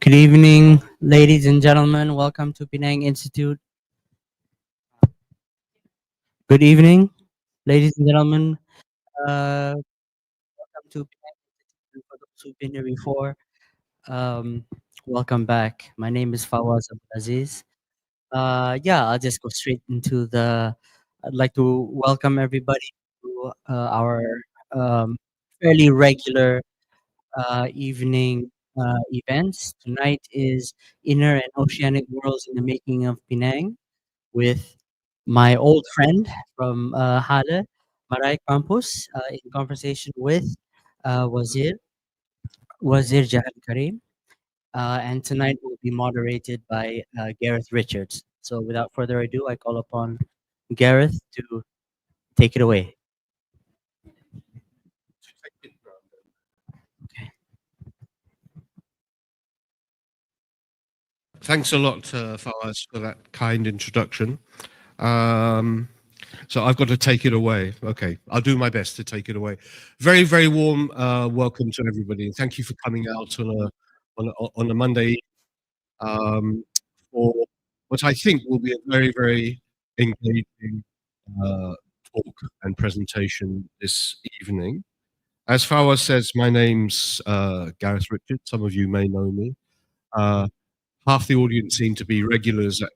Good evening, ladies and gentlemen. Welcome to Penang Institute. Good evening, ladies and gentlemen. Welcome to Penang Institute. For those who've been here before, um, welcome back. My name is Fawaz Abdulaziz. Yeah, I'll just go straight into the. I'd like to welcome everybody to our um, fairly regular evening events. Tonight is Inner and Oceanic Worlds in the Making of Penang, with my old friend from Halle, Marai Campus, in conversation with Wazir Jahan Karim. And tonight will be moderated by Gareth Richards. So without further ado, I call upon Gareth to take it away. Thanks a lot, Fawaz, for that kind introduction. So I've got to take it away. Okay, I'll do my best to take it away. Very, very warm welcome to everybody. Thank you for coming out on a Monday for what I think will be a very, very engaging talk and presentation this evening. As Fawaz says, my name's Gareth Richard. Some of you may know me. Half the audience seem to be regulars at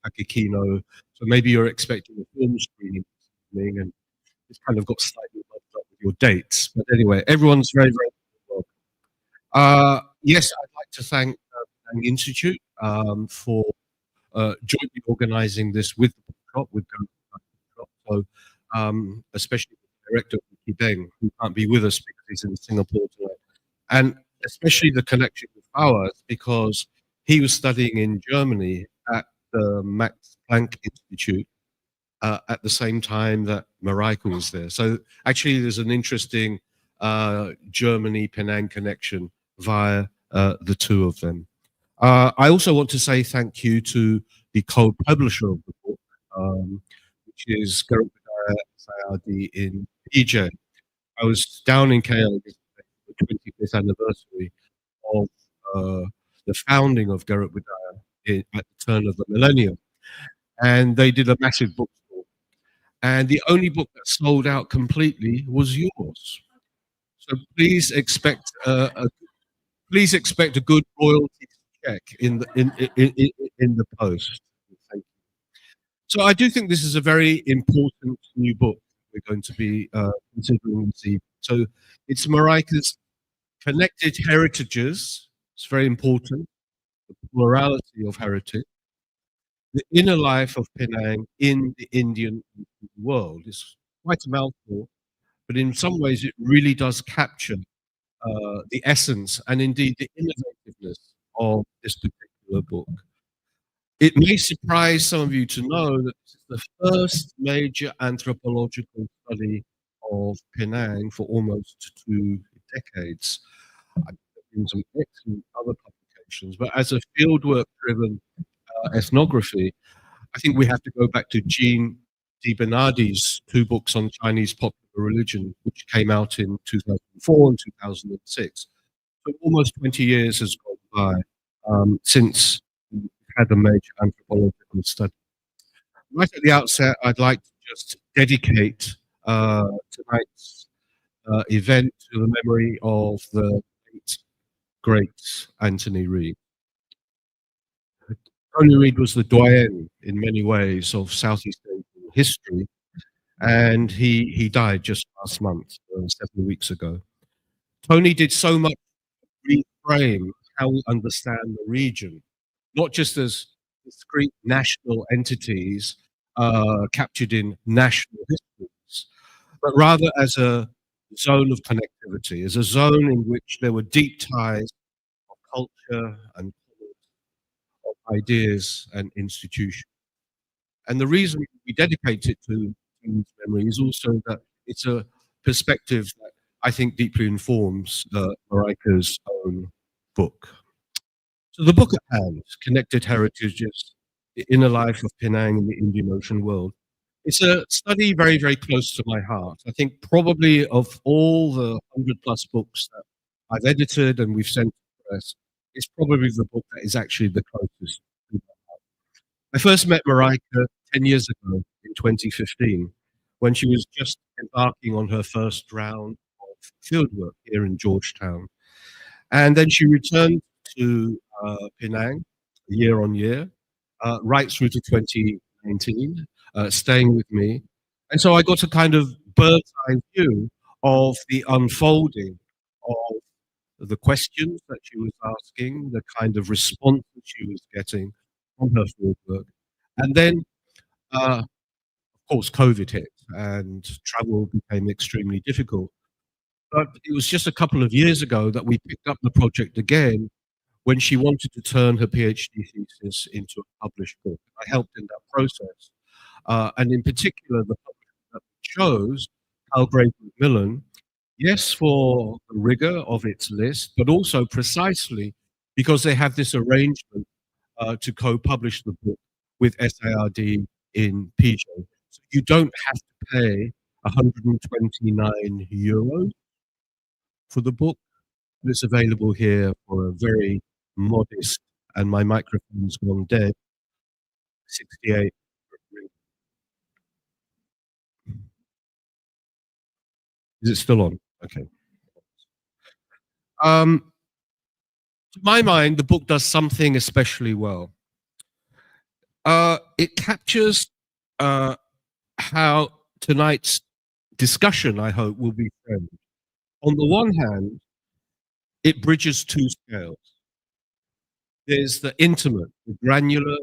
Akikino, so maybe you're expecting a film screening this evening, and it's kind of got slightly muddled up with your dates. But anyway, everyone's very, very welcome. Yes, I'd like to thank the Institute for jointly organising this with the bookshop, with the bookshop. So, especially the director, Ricky Deng, who can't be with us because he's in Singapore tonight, and especially the connection with ours because he was studying in Germany at the Max Planck Institute at the same time that Marika was there. So actually, there's an interesting Germany-Penang connection via the two of them. I also want to say thank you to the co-publisher of the book, which is Garut Budaya Sayadi in PJ. I was down in KL for the 25th anniversary of the founding of Garut Budaya at the turn of the millennium. And they did a massive bookstore. And the only book that sold out completely was yours. So please expect a good royalty check in the post. Thank you. So I do think this is a very important new book we're going to be considering this evening. So it's Marika's Connected Heritages. It's very important. The plurality of heritage. The Inner Life of Penang in the Indian world. It's quite a mouthful, but in some ways it really does capture the essence and indeed the innovativeness of this particular book. It may surprise some of you to know that this is the first major anthropological study of Penang for almost 2 decades. I've been some excellent other publications, but as a fieldwork-driven ethnography, I think we have to go back to Jean Di Bernardi's 2 books on Chinese popular religion, which came out in 2004 and 2006. So almost 20 years has gone by since we had a major anthropological study. Right at the outset, I'd like to just dedicate tonight's event to the memory of the late, great Anthony Reid. Tony Reid was the doyen in many ways of Southeast Asian history, and he died just last month, 7 weeks ago. Tony did so much to reframe how we understand the region, not just as discrete national entities captured in national histories, but rather as a zone of connectivity, as a zone in which there were deep ties of culture and of ideas and institutions. And the reason we dedicate it to his memory is also that it's a perspective that I think deeply informs Marika's own book. So the book at hand, Connected Heritages, The Inner Life of Penang in the Indian Ocean World, it's a study very, very close to my heart. I think probably of all the 100+ books that I've edited and we've sent to press, it's probably the book that is actually the closest to that. I first met Marika 10 years ago in 2015 when she was just embarking on her first round of fieldwork here in Georgetown. And then she returned to Penang year on year, right through to 2019, staying with me. And so I got a kind of bird's eye view of the unfolding of the questions that she was asking, the kind of response that she was getting from her fieldwork. And then, of course, COVID hit and travel became extremely difficult. But it was just a couple of years ago that we picked up the project again when she wanted to turn her PhD thesis into a published book. I helped in that process. And in particular, the publisher that we chose, Palgrave Macmillan, yes, for the rigor of its list, but also precisely because they have this arrangement to co-publish the book with SARD in PJ. So you don't have to pay 129 euros for the book. It's available here for a very modest, and my microphone's gone dead, 68. Is it still on? Okay. Um, to my mind, the book does something especially well. It captures uh, how tonight's discussion, I hope, will be framed. On the one hand, it bridges two scales. There's the intimate, the granular,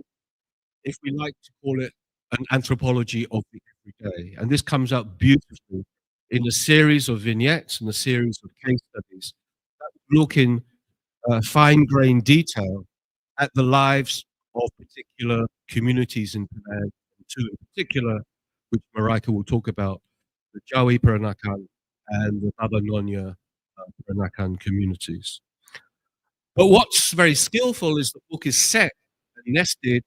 if we like to call it an anthropology of the everyday. And this comes out beautifully in a series of vignettes and a series of case studies that look in fine-grained detail at the lives of particular communities in Penang, two in particular, which Marika will talk about, the Jawi Peranakan and the Baba Nyonya Peranakan communities. But what's very skillful is the book is set and nested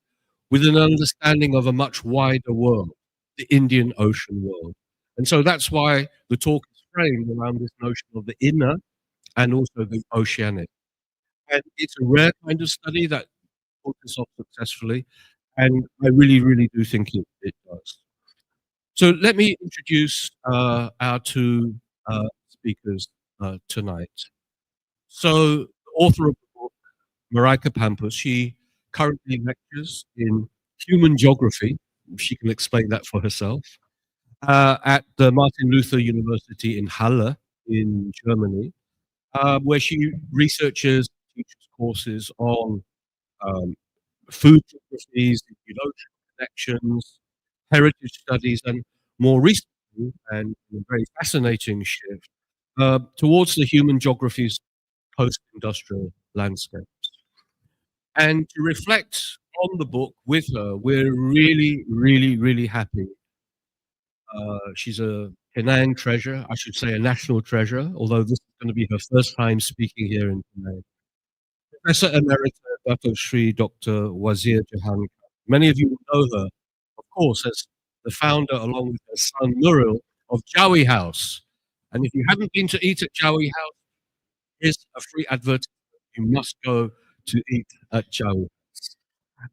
with an understanding of a much wider world, the Indian Ocean world. And so that's why the talk is framed around this notion of the inner and also the oceanic. And it's a rare kind of study that pulled this off successfully, and I really, really do think it does. So let me introduce our two speakers tonight. So the author of the book, Marika Pampas, she currently lectures in human geography. She can explain that for herself. At the Martin Luther University in Halle in Germany, where she researches, teaches courses on um, food geographies, ecological connections, heritage studies, and more recently, and a very fascinating shift, towards the human geographies post-industrial landscapes. And to reflect on the book with her, we're really, really, really happy. She's a Penang treasure, I should say a national treasure, although this is going to be her first time speaking here in Penang. Professor Emerita Dato Sri Dr. Wazir Jahan. Many of you will know her, of course, as the founder, along with her son Nuril, of Jawi House. And if you haven't been to eat at Jawi House, here's a free advert. You must go to eat at Jawi.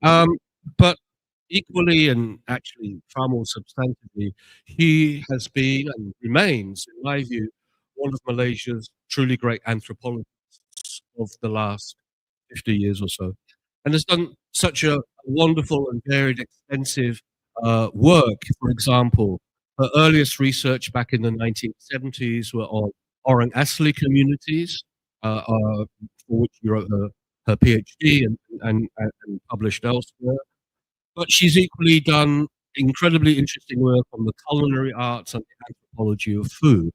Um, but equally and actually far more substantively, he has been and remains, in my view, one of Malaysia's truly great anthropologists of the last 50 years or so, and has done such a wonderful and varied, extensive work. For example, her earliest research back in the 1970s were on Orang Asli communities, for which she wrote her PhD and published elsewhere. But she's equally done incredibly interesting work on the culinary arts and the anthropology of food.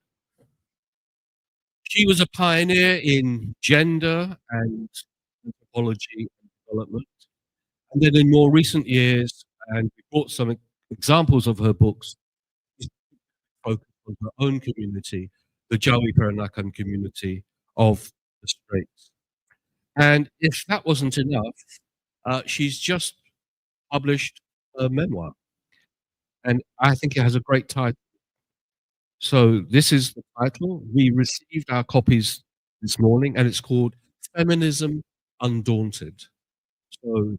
She was a pioneer in gender and anthropology and development. And then in more recent years, and we brought some examples of her books, she's focused on her own community, the Jawi Peranakan community of the Straits. And if that wasn't enough, she's just published a memoir. And I think it has a great title. So this is the title. We received our copies this morning, and it's called Feminism undaunted. So,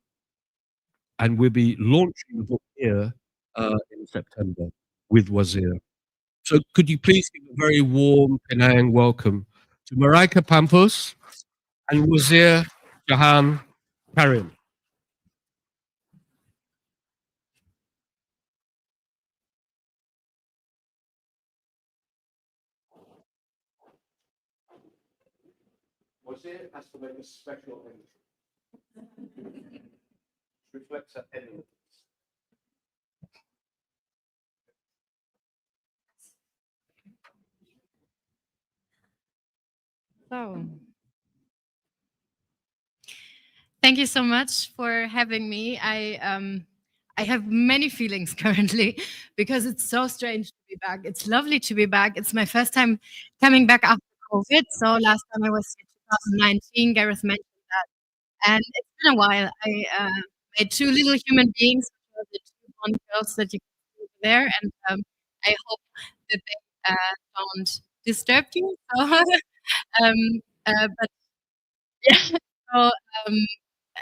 and we'll be launching the book here in September with Wazir. So could you please give a very warm Penang welcome to Maraika Pampus and Wazir Jahan Karim. Wazir has to make a special entry. Reflects her eminence. So, thank you so much for having me. I have many feelings currently because it's so strange to be back. It's lovely to be back. It's my first time coming back after COVID. So last time I was in 2019. Gareth mentioned that, and it's been a while. I made two little human beings, which are the two blonde girls that you can see over there, and I hope that they don't disturb you. So, um, but yeah, so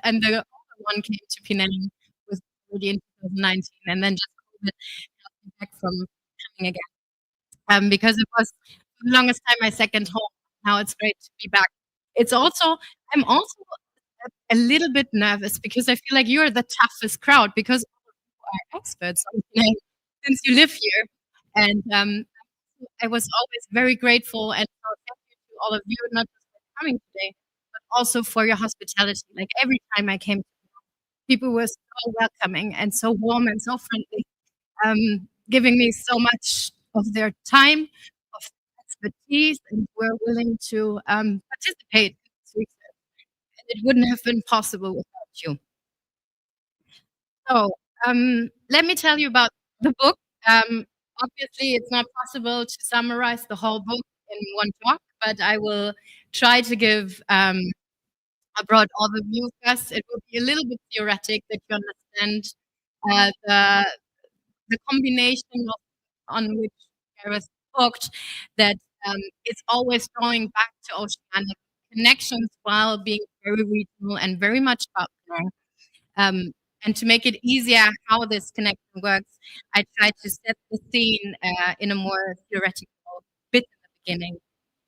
and the other one came to Penang was already in 2019, and then just COVID held me back from coming again. Because it was the longest time my second home. Now it's great to be back. It's also I'm also a little bit nervous because I feel like you're the toughest crowd because all of you are experts on Penang since you live here, and I was always very grateful, and so thank you to all of you, not just for coming today, but also for your hospitality. Like every time I came, people were so welcoming and so warm and so friendly, giving me so much of their time, of expertise, and were willing to participate in this research. And it wouldn't have been possible without you. So, let me tell you about the book. Obviously, it's not possible to summarize the whole book in one talk, but I will try to give a broad overview first. It will be a little bit theoretic that you understand the combination of, on which Gareth talked, that it's always drawing back to oceanic connections while being very regional and very much about Penang. And to make it easier how this connection works, I tried to set the scene in a more theoretical bit in the beginning.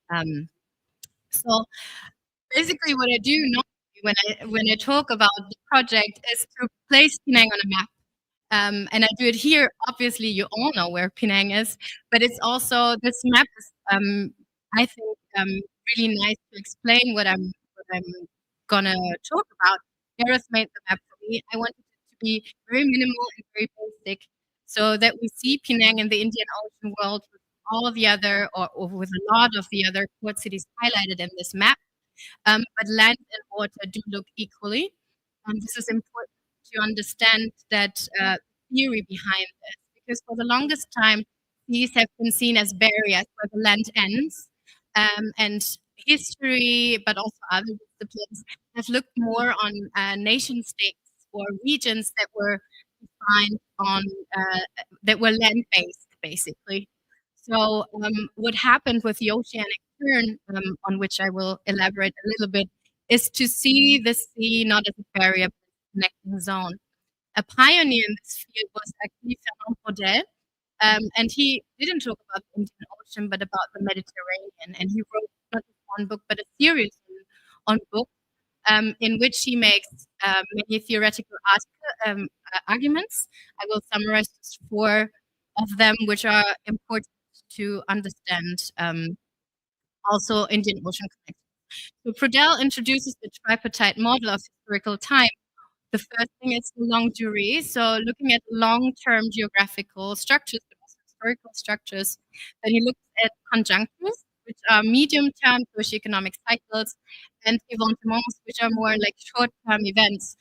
Um, so basically, what I do normally when I talk about the project is to place Penang on a map. And I do it here. Obviously, you all know where Penang is, but it's also this map is, I think, really nice to explain what I'm gonna talk about. Gareth made the map for me. I wanted it to be very minimal and very basic, so that we see Penang in the Indian Ocean world with all the other, or with a lot of the other port cities highlighted in this map. But land and water do look equally. This is important to understand that theory behind this, because for the longest time, these have been seen as barriers where the land ends, and history, but also other disciplines, have looked more on nation states or regions that were defined on that were land based, basically. So, what happened with the oceanic turn, on which I will elaborate a little bit, is to see the sea not as a barrier, but as a connecting zone. A pioneer in this field was actually Fernand Braudel, and he didn't talk about the Indian Ocean, but about the Mediterranean. And he wrote not just one book, but a series on books, in which he makes many theoretical arguments. I will summarize just four of them, which are important to understand also Indian Ocean connection. So Pradel introduces the tripartite model of historical time. The first thing is the longue durée, so looking at long-term geographical structures, but also historical structures. Then he looks at conjunctures, which are medium-term socioeconomic cycles, and événements, which are more like short-term events.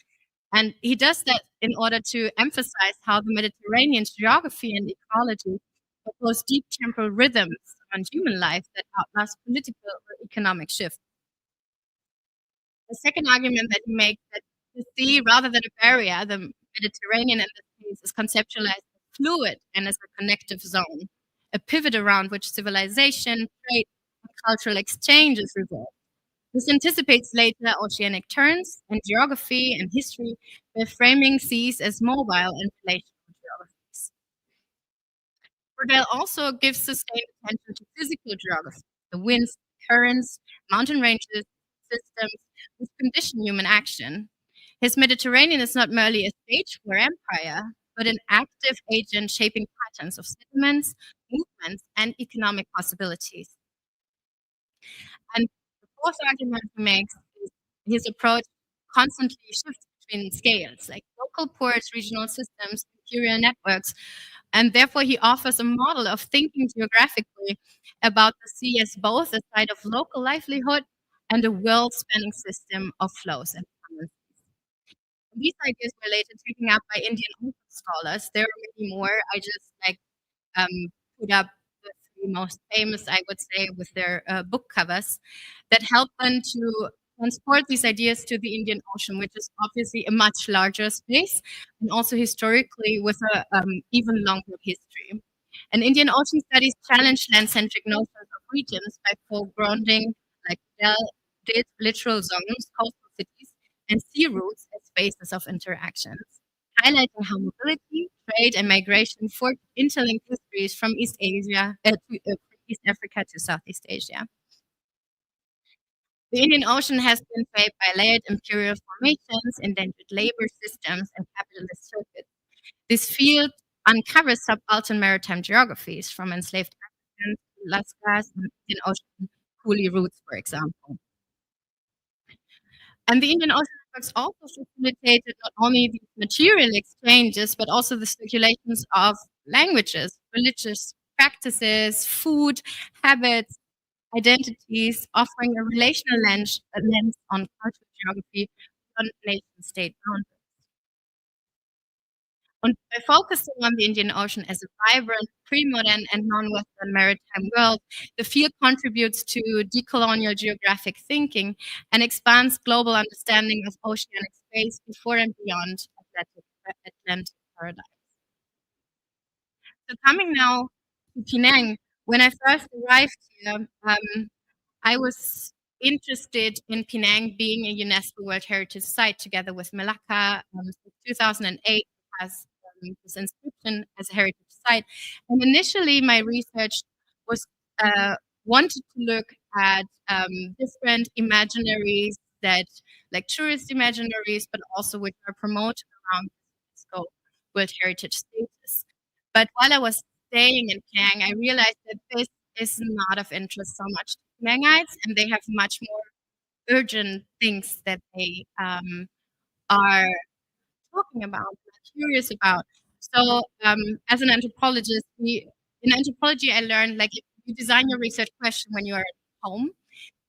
And he does that in order to emphasize how the Mediterranean geography and ecology propose deep temporal rhythms on human life that outlast political or economic shifts. The second argument that he makes, that the sea, rather than a barrier, the Mediterranean in this case, is conceptualized as fluid and as a connective zone, a pivot around which civilization, trade, and cultural exchanges revolve. This anticipates later oceanic turns in geography and history by framing seas as mobile and relational geographies. Burdell also gives sustained attention to physical geography, the winds, currents, mountain ranges, systems which condition human action. His Mediterranean is not merely a stage for empire, but an active agent shaping patterns of settlements, movements, and economic possibilities. And the fourth argument he makes is his approach constantly shifts between scales, like local ports, regional systems, imperial networks, and therefore he offers a model of thinking geographically about the sea as both a site of local livelihood and a world-spanning system of flows and currents. These ideas were later taken up by Indian scholars. There are many more. I just put up the three most famous, I would say, with their book covers that help them to transport these ideas to the Indian Ocean, which is obviously a much larger space and also historically with a even longer history. And Indian Ocean studies challenge land-centric notions of regions by foregrounding, like Bell did, littoral zones, coastal cities, and sea routes as spaces of interactions, highlighting how mobility, trade, and migration forged interlinked histories from East Africa to Southeast Asia. The Indian Ocean has been shaped by layered imperial formations, endangered labor systems, and capitalist circuits. This field uncovers subaltern maritime geographies from enslaved Africans to Lascars and Indian Ocean coolie routes, for example. And the Indian Ocean networks also facilitated not only these material exchanges, but also the circulations of languages, religious practices, food, habits, identities, offering a relational lens on cultural geography beyond nation-state boundaries. And by focusing on the Indian Ocean as a vibrant, pre-modern, and non-Western maritime world, the field contributes to decolonial geographic thinking and expands global understanding of oceanic space before and beyond Atlantic paradigm. So coming now to Penang, when I first arrived here, I was interested in Penang being a UNESCO World Heritage Site together with Malacca. Since 2008 has this inscription as a heritage site. And initially, my research was wanted to look at different imaginaries that, like tourist imaginaries, but also which are promoted around UNESCO World Heritage status. But while I was staying in Penang, I realized that this is not of interest so much to Penangites, and they have much more urgent things that they are talking about, curious about. So, as an anthropologist, in anthropology, I learned like if you design your research question when you are at home,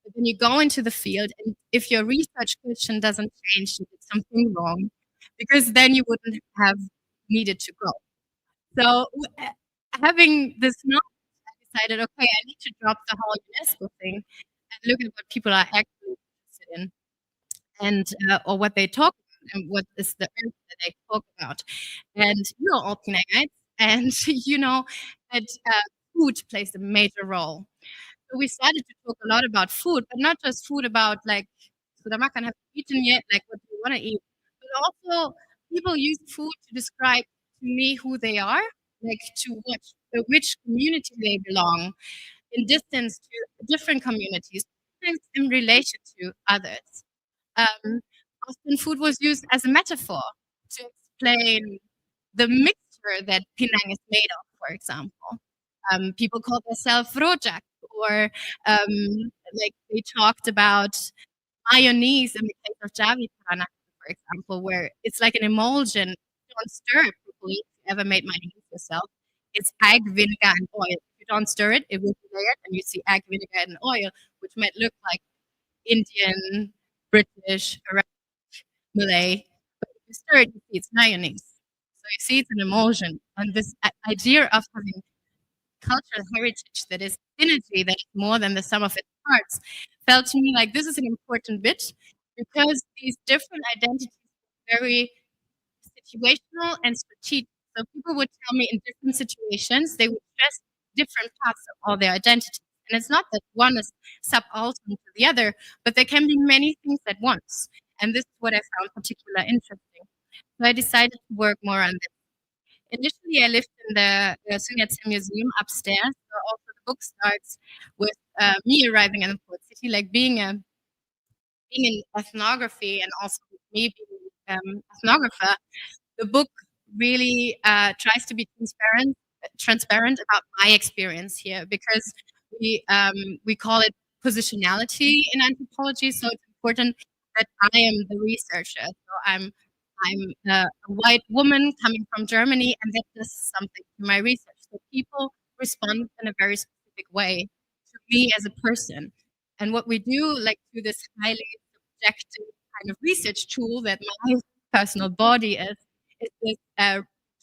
but then you go into the field, and if your research question doesn't change, you did something wrong, because then you wouldn't have needed to go. So, having this knowledge, I decided, okay, I need to drop the whole UNESCO thing and look at what people are actually interested in and or what they talk about and what is the earth that they talk about. And you're all Penangites, and you know that food plays a major role. So we started to talk a lot about food, but not just food about like sudah makan, have you eaten yet, like what do you want to eat, but also people use food to describe to me who they are, like to which community they belong, in distance to different communities, in relation to others. Um, Often food was used as a metaphor to explain the mixture that Penang is made of, for example. People called themselves rojak, or like they talked about mayonnaise in the case of Jawi, Peranakan, for example, where it's like an emulsion. You don't stir it properly. If you ever made mayonnaise yourself, it's egg, vinegar, and oil. If you don't stir it, it will be layered, and you see egg, vinegar, and oil, which might look like Indian, British, Malay, but if you stir it, you see it's mayonnaise. So you see it's an emulsion. And this idea of having cultural heritage that is synergy, that is more than the sum of its parts, felt to me like this is an important bit because these different identities are very situational and strategic. So people would tell me in different situations, they would stress different parts of all their identities. And it's not that one is subaltern to the other, but there can be many things at once. And this is what I found particularly interesting. So I decided to work more on this. Initially, I lived in the Sun Yat-sen Museum upstairs. So also the book starts with me arriving in the port city, like being in ethnography and also me being ethnographer. The book really tries to be transparent about my experience here because we call it positionality in anthropology. So it's important that I am the researcher. So I'm a white woman coming from Germany, and that does something to my research. So people respond in a very specific way to me as a person. And what we do, like through this highly subjective kind of research tool that my personal body is this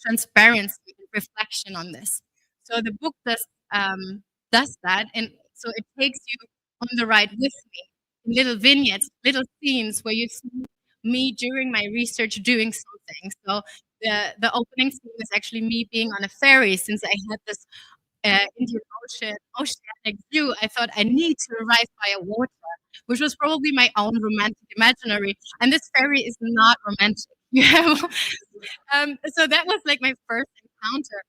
transparency and reflection on this. So the book does that, and so it takes you on the ride with me in little vignettes, little scenes where you see me during my research doing something. So the opening scene is actually me being on a ferry since I had this Indian Oceanic view. I thought I need to arrive by a water, which was probably my own romantic imaginary. And this ferry is not romantic. You have, so that was like my first encounter.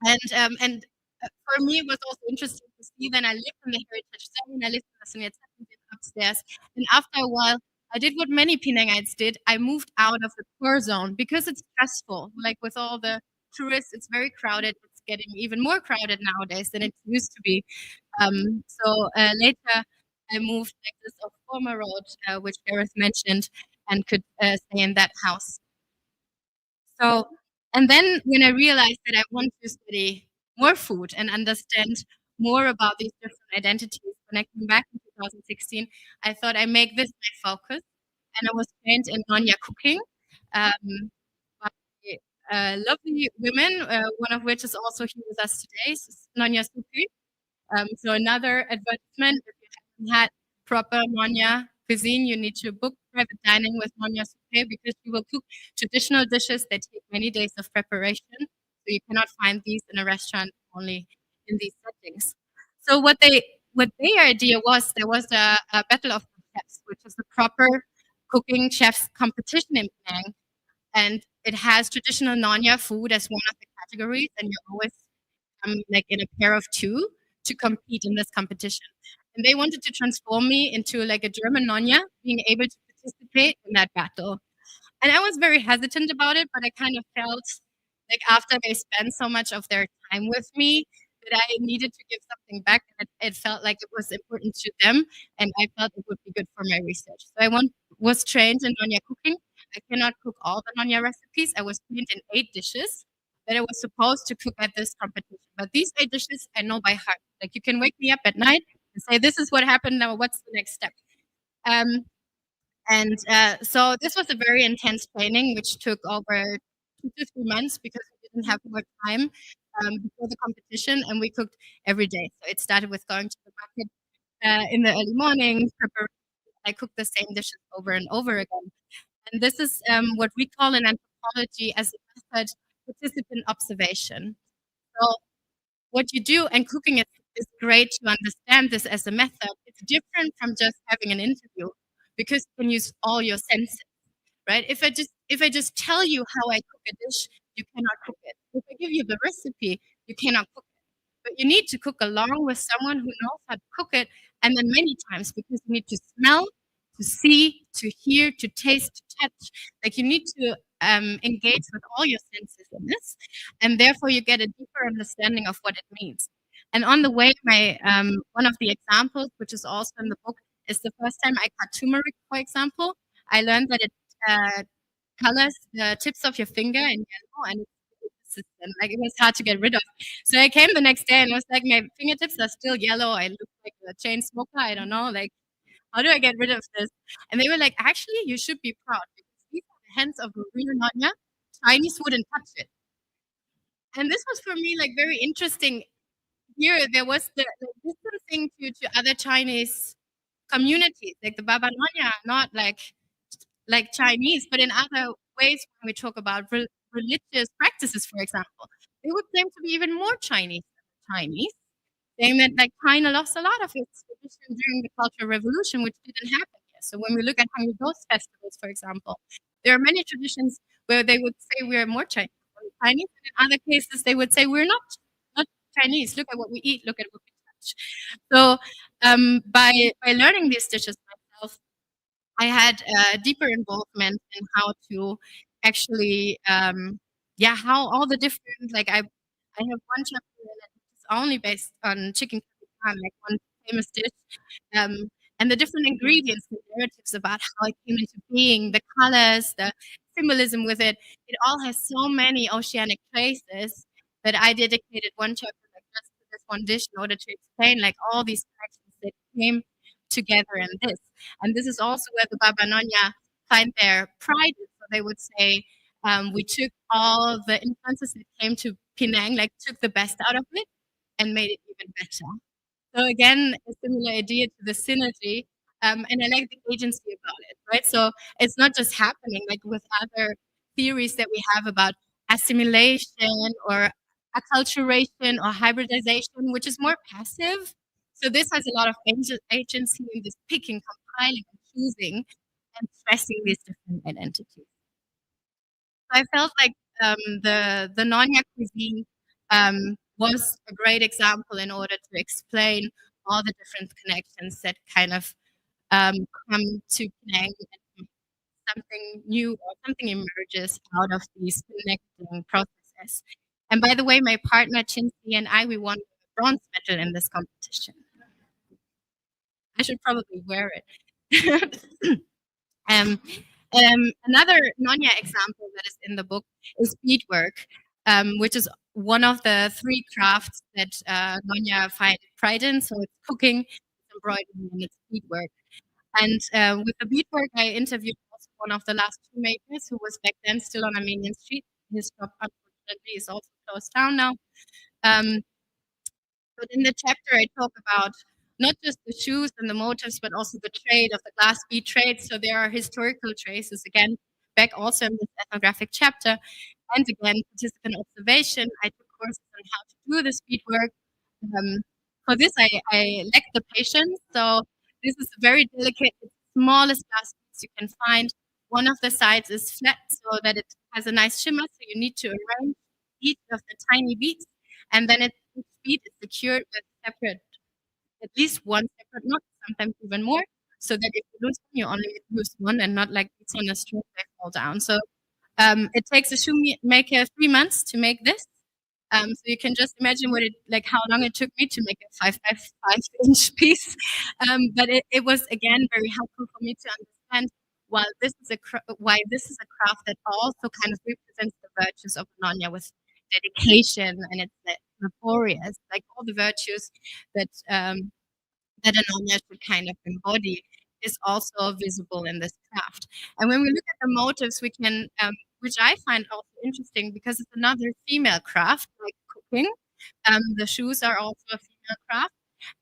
And for me, it was also interesting to see. Then I lived in the Heritage Zone. I lived in the Sun Yat-sen upstairs. And after a while, I did what many Penangites did. I moved out of the tour zone because it's stressful. Like with all the tourists, it's very crowded. It's getting even more crowded nowadays than it used to be. Later, I moved like this off former road, which Gareth mentioned, and could stay in that house. So, and then when I realized that I want to study more food and understand more about these different identities, when I came back in 2016, I thought I make this my focus. And I was trained in Nyonya cooking by lovely women, one of which is also here with us today, Nyonya Suki. So another advertisement, if you haven't had proper Nyonya cuisine, you need to book private dining with Nyonya Suke because she will cook traditional dishes that take many days of preparation. So you cannot find these in a restaurant, only in these settings. So what their idea was, there was a battle of the chefs, which is the proper cooking chefs competition in Penang, and it has traditional Nyonya food as one of the categories, and you always like in a pair of two to compete in this competition. And they wanted to transform me into like a German Nyonya, being able to participate in that battle. And I was very hesitant about it, but I kind of felt like after they spent so much of their time with me that I needed to give something back. And it felt like it was important to them, and I felt it would be good for my research. So was trained in Nyonya cooking. I cannot cook all the Nyonya recipes. I was trained in 8 dishes that I was supposed to cook at this competition. But these 8 dishes I know by heart. Like you can wake me up at night and say, "This is what happened. Now, what's the next step?" Um, so this was a very intense training, which took over 2 to 3 months because we didn't have more time before the competition, and we cooked every day. So it started with going to the market in the early morning. I cooked the same dishes over and over again. And this is what we call in anthropology as a method participant observation. So what you do, and cooking is great to understand this as a method. It's different from just having an interview because you can use all your senses, right? If I just tell you how I cook a dish, you cannot cook it. If I give you the recipe, you cannot cook it. But you need to cook along with someone who knows how to cook it, and then many times because you need to smell, to see, to hear, to taste, to touch. Like you need to engage with all your senses in this, and therefore you get a deeper understanding of what it means. And on the way, my one of the examples, which is also in the book, is the first time I cut turmeric, for example. I learned that it colors the tips of your finger in yellow, and it's persistent. Like it was hard to get rid of. So I came the next day and was like, my fingertips are still yellow. I look like a chain smoker. I don't know. Like, how do I get rid of this? And they were like, actually, you should be proud because these are the hands of a real Nyonya. Chinese wouldn't touch it. And this was for me like very interesting. Here, there was the distancing to other Chinese communities, like the Baba Nyonya, are not like Chinese, but in other ways, when we talk about religious practices, for example, they would claim to be even more Chinese than Chinese. saying that like China lost a lot of its tradition during the Cultural Revolution, which didn't happen here. So when we look at Hungry Ghost festivals, for example, there are many traditions where they would say we're more Chinese, and in other cases they would say we're not Chinese. Look at what we eat. Look at what we touch. So by learning these dishes myself, I had a deeper involvement in how to actually, how all the different like I have one chapter in it which is only based on chicken curry, like one famous dish, um, and the different ingredients, the narratives about how it came into being, the colors, the symbolism with it. It all has so many oceanic traces that I dedicated one chapter like just to this one dish in order to explain like all these connections that came together in this. And this is also where the Baba Nyonya find their pride. So they would say, we took all the influences that came to Penang, like took the best out of it and made it even better. So again, a similar idea to the synergy, and I like the agency about it, right? So it's not just happening like with other theories that we have about assimilation or acculturation or hybridization, which is more passive. So this has a lot of agency in this picking, compiling, and choosing, and stressing these different identities. I felt like the Nyonya cuisine was a great example in order to explain all the different connections that kind of come to Penang, and something new or something emerges out of these connecting processes. And by the way, my partner Chinsi and I, we won a bronze medal in this competition. I should probably wear it. Um, Another Nyonya example that is in the book is beadwork, which is one of the three crafts that Nyonya find pride in. So it's cooking, it's embroidery, and it's beadwork. And with the beadwork, I interviewed also one of the last two makers who was back then still on Armenian Street. His shop, unfortunately, is also closed down now. Um, but in the chapter, I talk about not just the shoes and the motifs, but also the trade of the glass bead trade. So there are historical traces again, back also in this ethnographic chapter. And again, participant observation. I took courses on how to do this beadwork. For this, I lack the patience. So this is very delicate, it's the smallest glass beads you can find. One of the sides is flat so that it has a nice shimmer. So you need to arrange each of the tiny beads, and then each bead is secured with separate, at least one separate knot, sometimes even more, so that if you lose one, you only lose one, and not like it's on a string they fall down. So it takes a shoemaker 3 months to make this. So you can just imagine what it like how long it took me to make a 5 by 5 inch piece. But it was again very helpful for me to understand why this is a craft that also kind of represents the virtues of Nyonya with dedication, and it's laborious, like all the virtues that that a Nyonya should kind of embody is also visible in this craft. And when we look at the motives, we can, which I find also interesting because it's another female craft, like cooking. The shoes are also a female craft,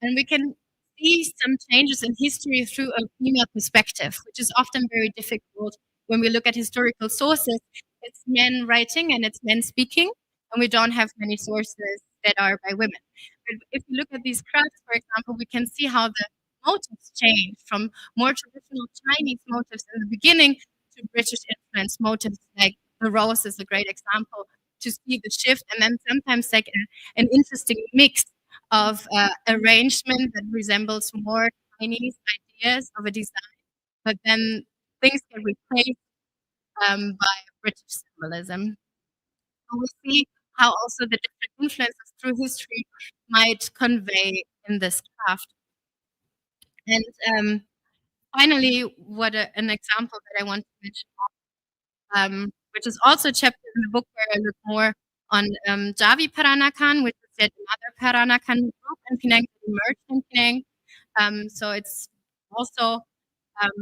and we can see some changes in history through a female perspective, which is often very difficult when we look at historical sources. It's men writing and it's men speaking, and we don't have many sources that are by women. But if you look at these crafts, for example, we can see how the motifs change from more traditional Chinese motifs in the beginning to British influence motifs, like the rose is a great example to see the shift, and then sometimes like an interesting mix of arrangement that resembles more Chinese ideas of a design, but then things get replaced by British symbolism. So we see how also the different influences through history might convey in this craft. And finally, an example that I want to mention, which is also a chapter in the book where I look more on Jawi Peranakan, which is yet another Peranakan group in Penang that emerged in Penang. So it's also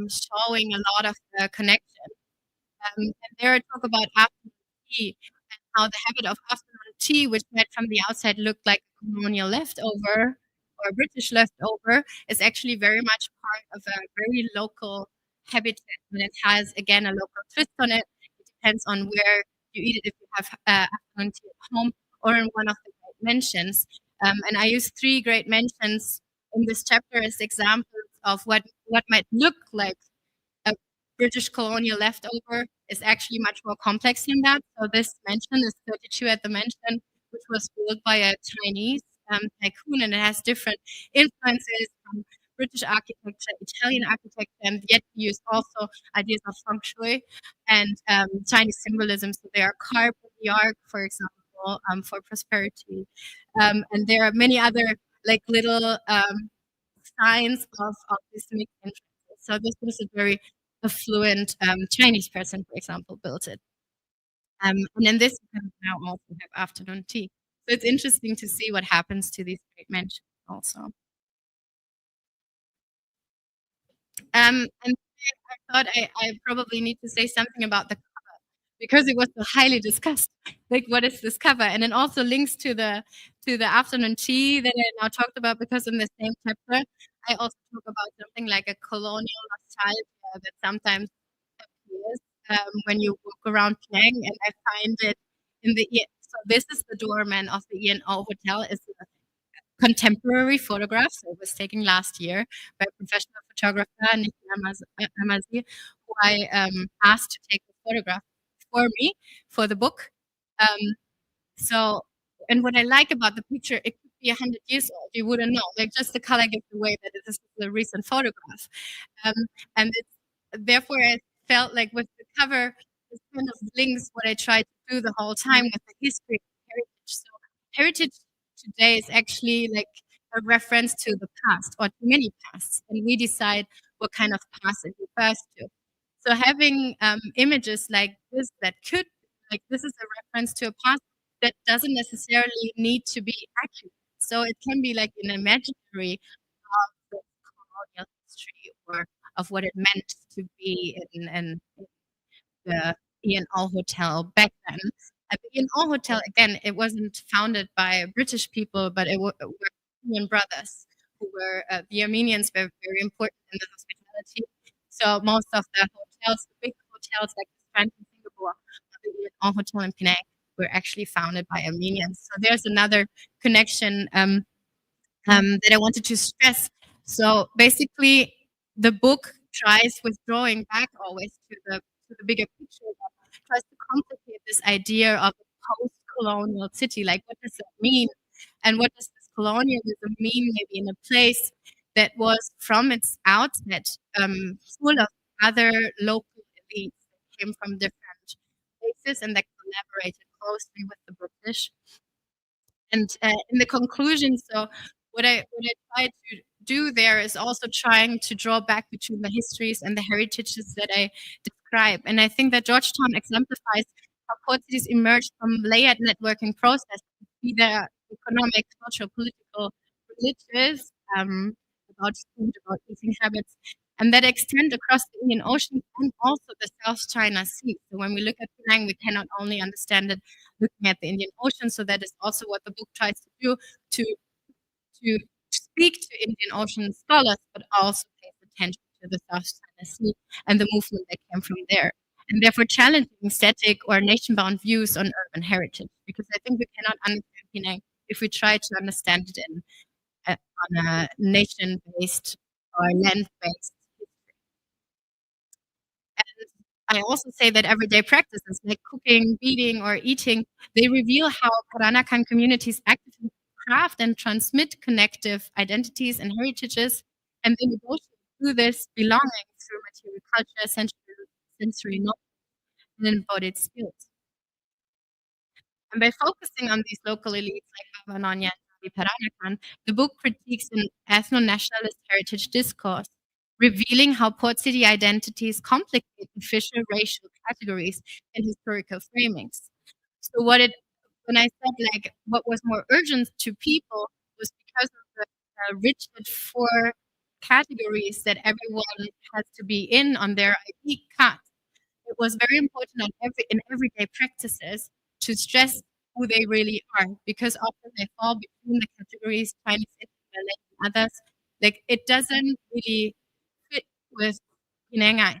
showing a lot of connection. And there I talk about afternoon tea and how the habit of afternoon tea, which might from the outside look like a colonial leftover or a British leftover, is actually very much part of a very local habitat. And it has, again, a local twist on it. It depends on where you eat it, if you have afternoon tea at home or in one of the great mansions. And I use three great mentions in this chapter as examples of what might look like a British colonial leftover is actually much more complex than that. So this mention is 32 at the mention, which was built by a Chinese tycoon, and it has different influences from British architecture, Italian architecture, and yet use also ideas of feng shui and Chinese symbolism. So they are carved in the ark, for example, for prosperity. And there are many other like little signs of this mixed influences. So this was a very affluent Chinese person, for example, built it. And then this you can now also have afternoon tea. So it's interesting to see what happens to these great mentions also. And I thought I probably need to say something about the cover because it was so highly discussed. Like, what is this cover? And then also links to the afternoon tea that I now talked about because in the same chapter I also talk about something like a colonial nostalgia that sometimes appears when you walk around Penang, and I find it in the so this is the doorman of the E&O Hotel. It's a contemporary photograph. So it was taken last year by a professional photographer, Nyonya Amazi, who I asked to take the photograph for me for the book. Um, so, and what I like about the picture, it could be 100 years old. You wouldn't know. Like just the color gives away that this is a recent photograph. Um, and it's, therefore, I felt like with the cover, this kind of links what I tried to do the whole time with the history and heritage. So, heritage today is actually like a reference to the past or to many pasts, and we decide what kind of past it refers to. So, having images like this that could, like, this is a reference to a past that doesn't necessarily need to be accurate. So, it can be like an imaginary of the colonial history or of what it meant to be in the E&O Hotel back then. The E&O Hotel, again, it wasn't founded by British people, but it were Armenian brothers who were, the Armenians were very important in the hospitality. So most of the hotels, the big hotels like the Strand in Singapore, or the E&O Hotel in Penang, were actually founded by Armenians. So there's another connection that I wanted to stress. So basically, the book tries, with drawing back always to the bigger picture, tries to complicate this idea of a post-colonial city. Like, what does that mean? And what does this colonialism mean maybe in a place that was from its outset full of other local elites that came from different places and that collaborated closely with the British. And in the conclusion, so what I try to do there is also trying to draw back between the histories and the heritages that I describe. And I think that Georgetown exemplifies how port cities emerge from layered networking processes, be they economic, social, political, religious, about food, about eating habits, and that extend across the Indian Ocean and also the South China Sea. So when we look at Penang, we cannot only understand it looking at the Indian Ocean. So that is also what the book tries to do, to to speak to Indian Ocean scholars, but also pays attention to the South China Sea and the movement that came from there. And therefore challenging static or nation-bound views on urban heritage, because I think we cannot understand Penang if we try to understand it on a nation-based or land-based. I also say that everyday practices like cooking, beading, or eating, they reveal how Peranakan communities actively craft and transmit connective identities and heritages, and they negotiate through this belonging through material culture, sensory knowledge, and embodied skills. And by focusing on these local elites like Baba Nyonya and Jawi Peranakan, the book critiques an ethno-nationalist heritage discourse, revealing how port city identities complicate official racial categories and historical framings. So when I said like what was more urgent to people was because of the rigid four categories that everyone has to be in on their ID card. It was very important in everyday practices to stress who they really are, because often they fall between the categories Chinese, Indian, Malay, and others. Like it doesn't really fit with Penangai.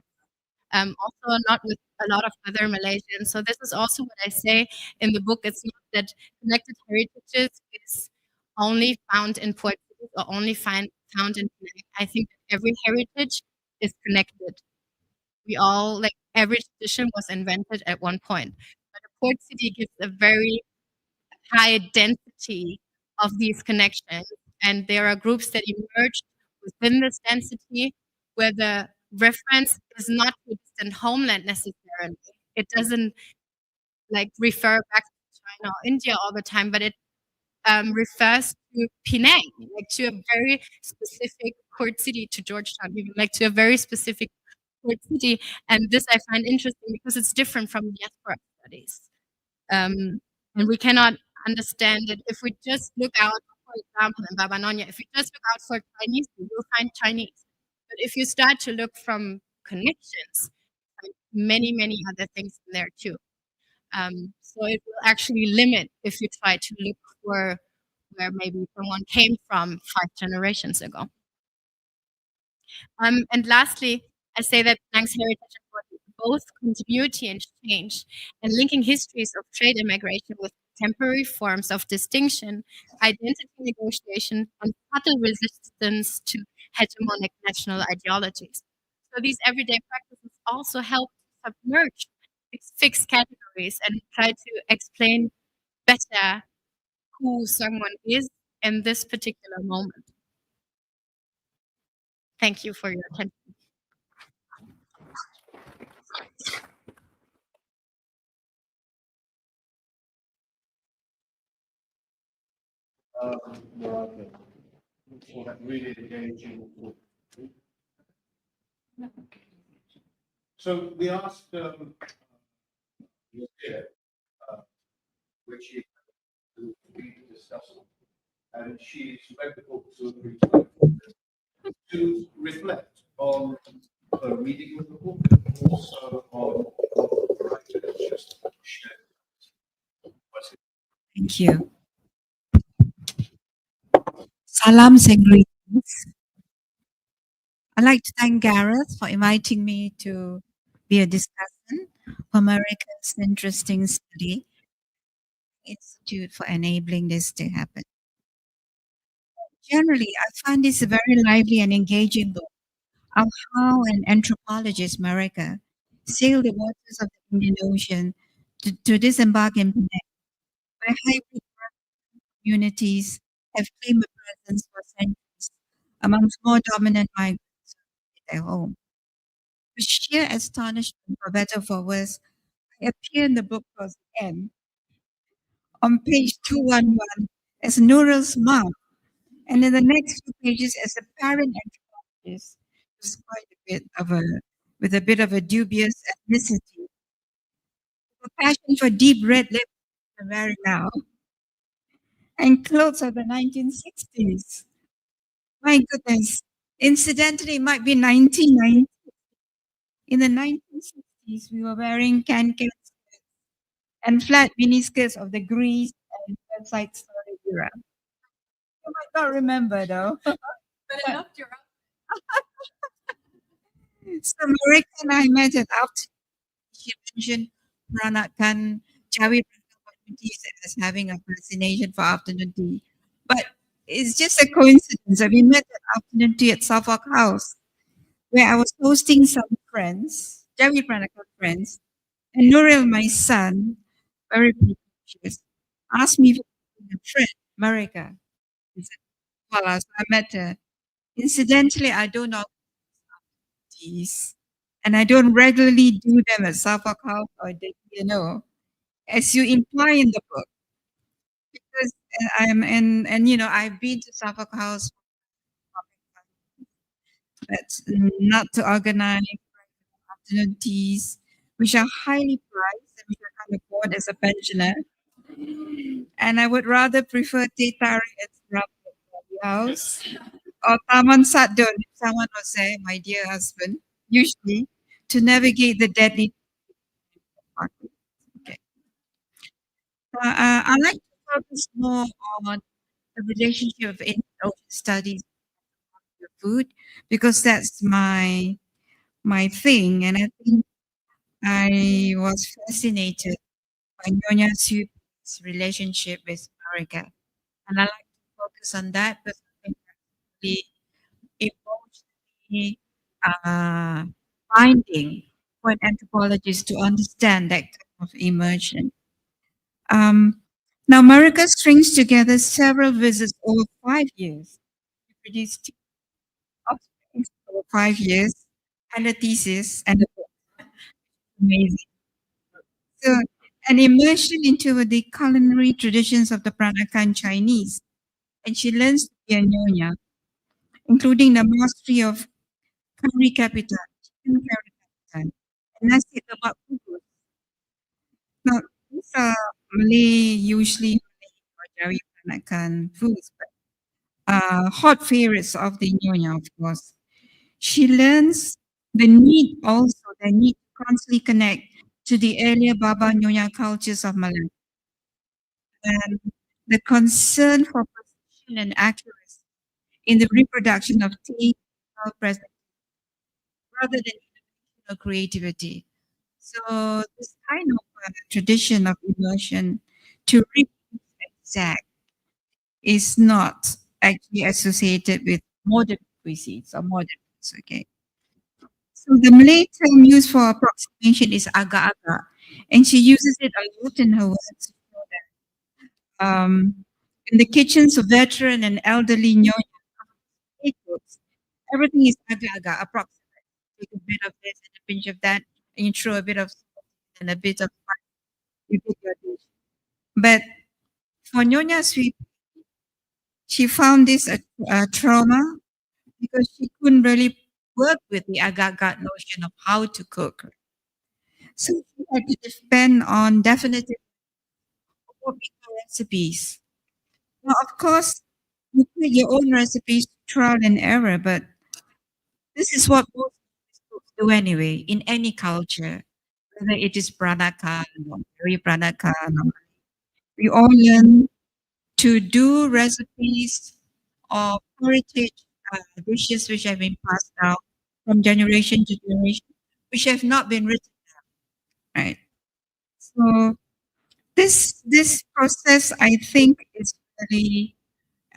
Also not with a lot of other Malaysians. So this is also what I say in the book. It's not that connected heritages is only found in port cities or only found in Penang. I think that every heritage is connected. We all like every tradition was invented at one point. But a port city gives a very high density of these connections, and there are groups that emerge within this density where the reference is not to a distant homeland necessarily. It doesn't like refer back to China or India all the time, but it refers to Penang, like to a very specific port city, to Georgetown, even like to a very specific port city. And this I find interesting because it's different from diaspora studies. And we cannot understand it if we just look out, for example, in Baba Nyonya, if you just look out for Chinese, you will find Chinese. But if you start to look from connections, find many, many other things in there too. So it will actually limit if you try to look for where maybe someone came from 5 generations ago. And lastly, I say that Penang's heritage embodies both continuity and change, and linking histories of trade and migration with contemporary forms of distinction, identity negotiation, and subtle resistance to hegemonic national ideologies. So these everyday practices also help to submerge these fixed categories and try to explain better who someone is in this particular moment. Thank you for your attention. For that really engaging talk. So we asked Lucia, which she we discussed, and she's read the book to reflect on her reading of the book and also on what the writer has just shared. Thank you. Salams and greetings. I'd like to thank Gareth for inviting me to be a discussant for America's Interesting Study Institute for enabling this to happen. Generally, I find this a very lively and engaging book of how an anthropologist, America, sailed the waters of the Indian Ocean to disembark in Penang, where hybrid communities have claimed a presence for centuries amongst more dominant migrants at their home. With sheer astonishment, for better or for worse, I appear in the book towards the end on page 211 as Nurul's mom, and in the next few pages as a parent anthropologist who's quite a bit of a with a bit of a dubious ethnicity, a passion for deep red lips very now, and clothes of the 1960s. My goodness. Incidentally, it might be 1990. In the 1960s, we were wearing can and flat miniskirts of the Greece and website story era. You might not remember though. But I loved your So Marika and I met at after she mentioned Peranakan Jawi communities as having a fascination for afternoon tea. But it's just a coincidence that we met at afternoon tea at Suffolk House, where I was hosting some friends, Jawi Peranakan friends, and Nuril, my son, very precocious, asked me if I was a friend, Marika. He said, well, so I met her. Incidentally, I don't know these, and I don't regularly do them at Suffolk House or the, as you imply in the book. Because I'm and I've been to Suffolk House, but not to organize afternoon teas, which are highly priced and which I can't afford as a pensioner. And I would rather prefer teh tarik at Serabi House or Taman Satdon if someone was there, my dear husband, usually to navigate the deadly market. Okay. I like to focus more on the relationship of Indian studies with food because that's my thing, and I think I was fascinated by Nyonya Su's relationship with America, and I like to focus on that because I think that's really emotionally uh, binding for an anthropologist to understand that kind of immersion. Um, Now, America strings together several visits over 5 years. She produced two offsprings over 5 years and a thesis and a book. Amazing. So, an immersion into the culinary traditions of the Peranakan Chinese. And she learns to be a Nyonya, including the mastery of curry capital, chicken curry capital, and nasi lemak bubur. Now, these are usually Malay or Jawi Peranakan foods, but hot favorites of the Nyonya, of course. She learns the need to constantly connect to the earlier Baba Nyonya cultures of Malay and the concern for precision and accuracy in the reproduction of taste present rather than innovation or creativity. So this kind of tradition of immersion to reproduce exact is not actually associated with modern cuisines or modern foods. Okay. So the Malay term used for approximation is agak-agak, and she uses it a lot in her works to show that in the kitchens of veteran and elderly Nyonya cooks, everything is agak-agak, approximate. Take a bit of this and a pinch of that, and you throw a bit of salt and a bit of spice, you get your dish. But for Nyonya Sweet, she found this a trauma because she couldn't really work with the agak-agak notion of how to cook. So she had to depend on definitive recipes. Now, of course, you create your own recipes, trial and error, but this is what most cooks do anyway in any culture, whether it is Peranakan or very Peranakan. We all learn to do recipes of heritage dishes which have been passed down from generation to generation, which have not been written, right? So this process, I think, is very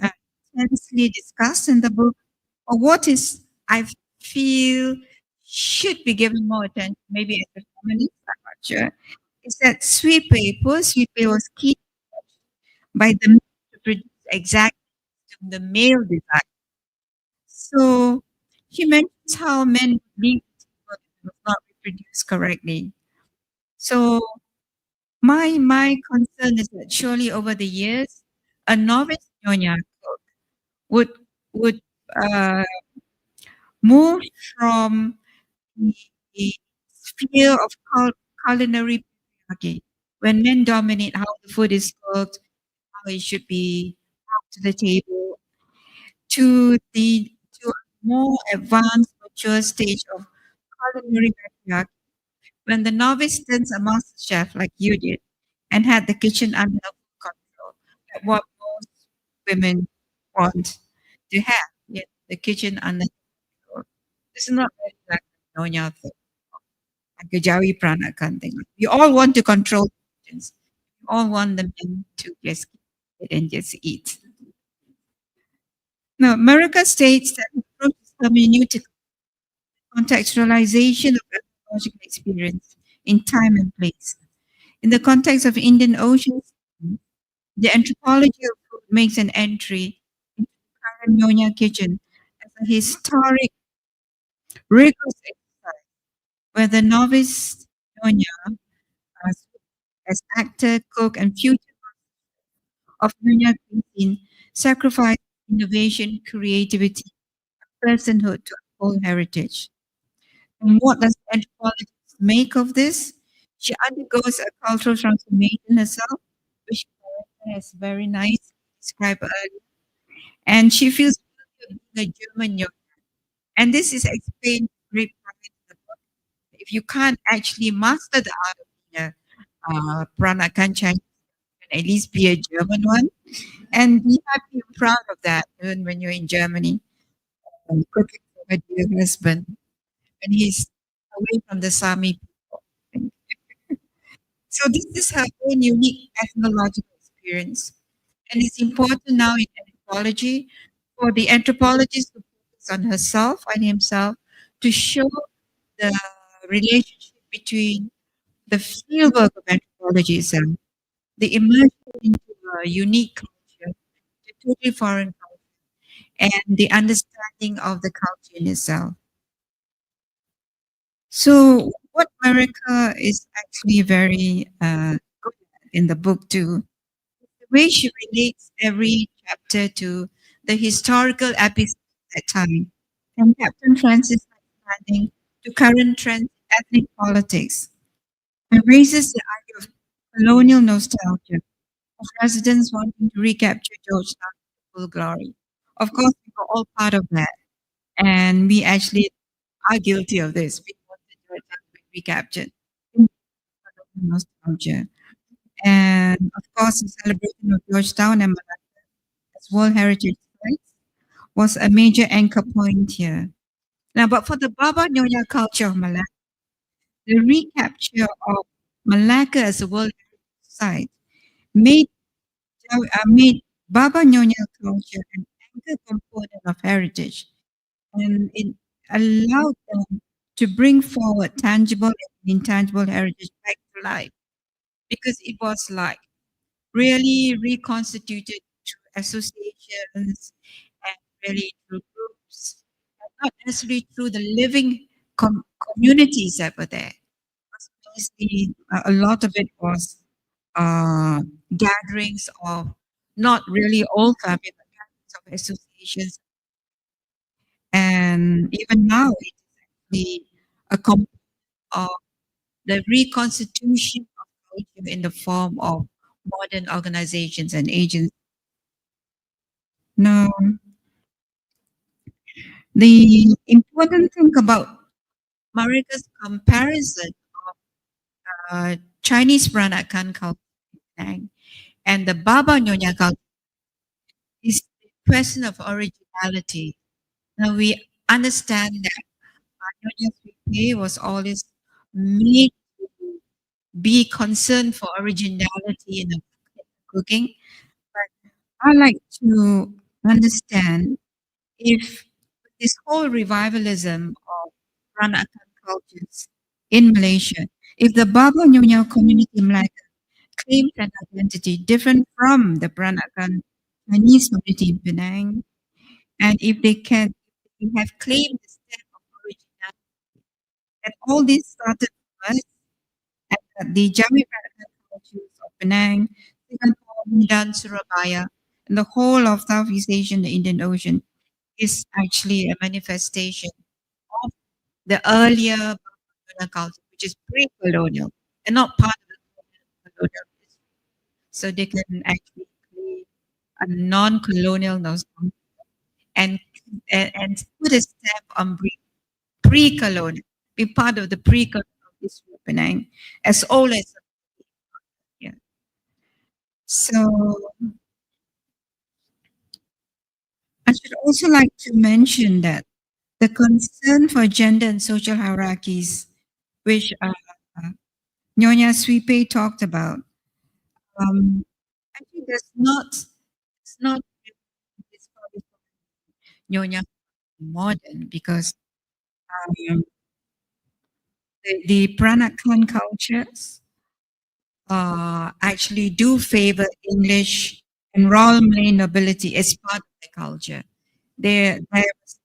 uh, intensely discussed in the book. Or what is I feel should be given more attention, maybe as a feminist, I'm not sure, is that poor Sweetway was key by the men to produce exactly the male desire. So she mentions how men leave the table if it was not reproduced correctly. So my concern is that surely over the years, a novice Nyonya would would uh, move from the sphere of culinary patriarchy, when men dominate how the food is cooked, how it should be brought to the table, to a more advanced, mature stage of culinary patriarchy, when the novice turns a master chef like you did and had the kitchen under control, like what most women want to have, yet the kitchen under control. This is not very like Nyonya thing, like a Jawi Peranakan thing. We all want to control kitchens. We all want the men to just eat and just eat. Now, America states that the approach is hermeneutic, contextualization of ethnological experience in time and place. In the context of Indian Ocean, the anthropology of food makes an entry into the current Nyonya kitchen as a historic, rigorous exercise where the novice Nyonya, as, as actor, cook, and future of Nyonya cuisine, sacrifice innovation, creativity, personhood to uphold heritage. And what does the anthropologist make of this? She undergoes a cultural transformation herself, which has very nice described earlier. And she feels guilty of being a German young. And this is explained great pride in the book. If you can't actually master the art of being a Peranakan Chinese, you can at least be a German one. And be happy and proud of that even when you're in Germany and cooking for her dear husband when he's away from the Sami people. So this is her own unique ethnological experience. And it's important now in anthropology, for the anthropologist to focus on herself and himself to show the relationship between the fieldwork of anthropology itself, the immersion into a unique culture, the totally foreign culture, and the understanding of the culture in itself. So, what America is actually very good at in the book too, the way she relates every chapter to the historical episode at that time, from Captain Francis understanding to current trends in ethnic politics, and raises the idea of colonial nostalgia, of residents wanting to recapture Georgetown in full glory. Of course, we were all part of that, and we actually are guilty of this. We wanted Georgetown to be recaptured in nostalgia. And of course, the celebration of Georgetown and Malacca as World Heritage Sites was a major anchor point here. Now, but for the Baba Nyonya culture of Malacca, the recapture of Malacca as a World Heritage Site made, made Baba Nyonya culture an anchor component of heritage, and it allowed them to bring forward tangible and intangible heritage back to life because it was like really reconstituted through associations and really through groups, and not necessarily through the living communities that were there. Basically, a lot of it was uh, gatherings of not really all family, but gatherings of associations. And even now, it is actually a component of the reconstitution of culture in the form of modern organizations and agencies. Now, the important thing about Marika's comparison Chinese Peranakan culture and the Baba Nyonya culture is the question of originality. Now, we understand that Nyonya Sweet was always made to be concerned for originality in the cooking. But I like to understand if this whole revivalism of Peranakan cultures in Malaysia, if the Baba Nyonya community in Malacca claims an identity different from the Peranakan Chinese community in Penang, and if they have claimed the stamp of originality, and all this started first at the Jawi Peranakan cultures of Penang, Singapore, Medan, Surabaya, and the whole of Southeast Asia and the Indian Ocean is actually a manifestation of the earlier Babylonian culture, which is pre-colonial and not part of the colonial history. So they can actually create a non-colonial nostalgia and and put a stamp on pre-colonial, be part of the pre-colonial history of Penang as old as yeah. So I should also like to mention that the concern for gender and social hierarchies, which Nyonya Swipe talked about, actually it's not discovered Nyonya modern because um, the Peranakan cultures actually do favor English and Royal Malay nobility as part of the culture. There was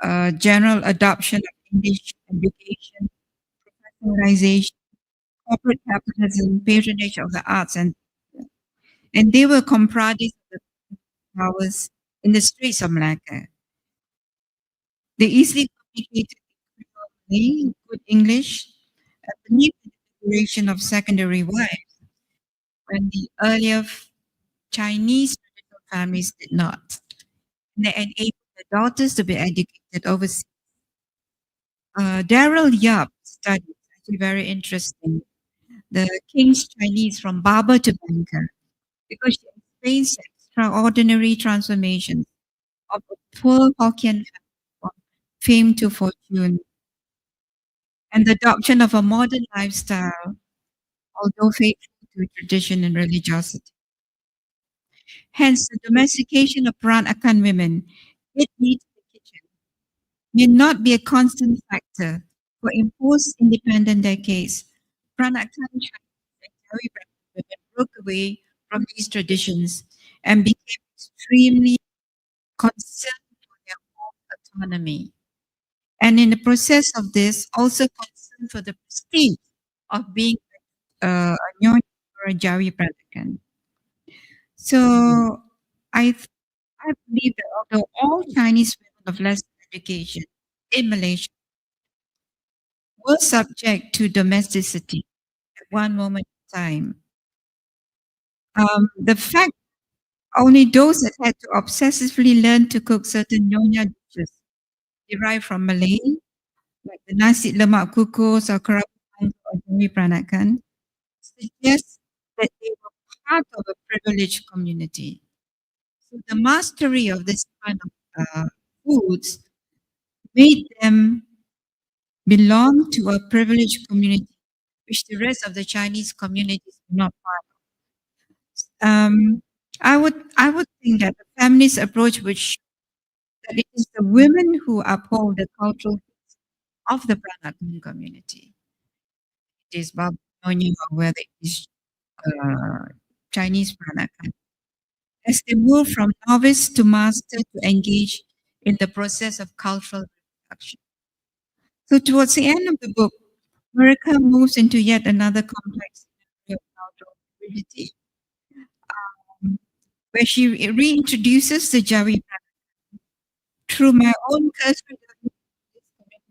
a general adoption of English education, professionalization, corporate capitalism, patronage of the arts, and they were comprised of the powers in the streets of Malacca. They easily communicated in Creole Malay, good English, beneath the declaration of secondary wives, when the earlier Chinese traditional families did not. And they enabled their daughters to be educated overseas. Daryl Yup studies, actually very interesting, the King's Chinese from barber to banker, because she explains the extraordinary transformations of a poor Hokkien family from fame to fortune and the adoption of a modern lifestyle, although faithful to tradition and religiosity. Hence, the domestication of Peranakan women, it needs the kitchen, may not be a constant factor, for in post-independent decades, Peranakan Chinese and Jawi women broke away from these traditions and became extremely concerned for their own autonomy. And in the process of this, also concerned for the prestige of being a Nyonya or a Jawi Peranakan. So I I believe that although all Chinese women of less education in Malaysia were subject to domesticity at one moment in time, the fact only those that had to obsessively learn to cook certain nyonya dishes derived from Malay, like the nasi lemak kukus or kerabu or Jawi Peranakan, suggests that they were part of a privileged community. So the mastery of this kind of foods made them belong to a privileged community, which the rest of the Chinese communities were not part of. I would think that the feminist approach would show that it is the women who uphold the cultural of the Peranakan community. It is Babylonian or whether it is uh, Chinese Peranakan. As they move from novice to master to engage in the process of cultural reproduction. So towards the end of the book, America moves into yet another complex scenario of cultural hybridity, where she reintroduces the Jawi through my own cursory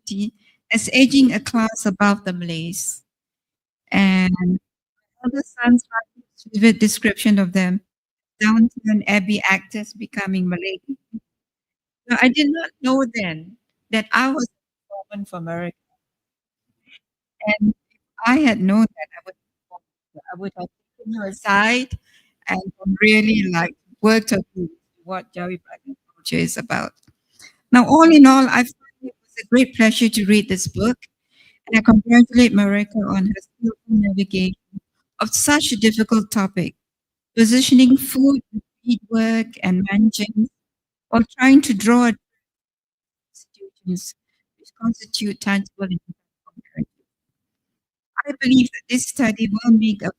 community as aging a class above the Malays. And other sons write a vivid description of them, downtown Abbey actors becoming Malay. Now, I did not know then that I was a woman from America. And if I had known that, I would have taken her aside and really like worked her through what Jawi Dragon culture is about. Now, all in all, I find it was a great pleasure to read this book, and I congratulate Marika on her skillful navigation of such a difficult topic, positioning food, work, and managing, while trying to draw institutions which constitute tangible and comparative. I believe that this study will make a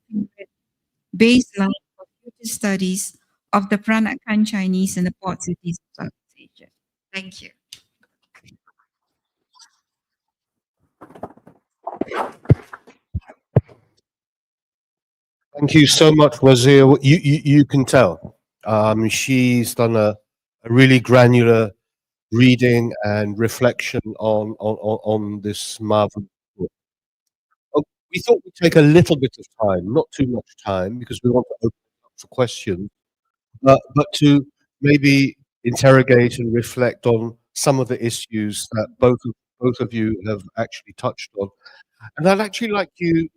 baseline for future studies of the Peranakan Chinese in the port cities of Southeast Asia. Thank you. Thank you so much, Wazir. You can tell she's done a really granular reading and reflection on this marvelous book. We thought we'd take a little bit of time, not too much time, because we want to open it up for questions, but to maybe interrogate and reflect on some of the issues that both of you have actually touched on. And I'd actually like you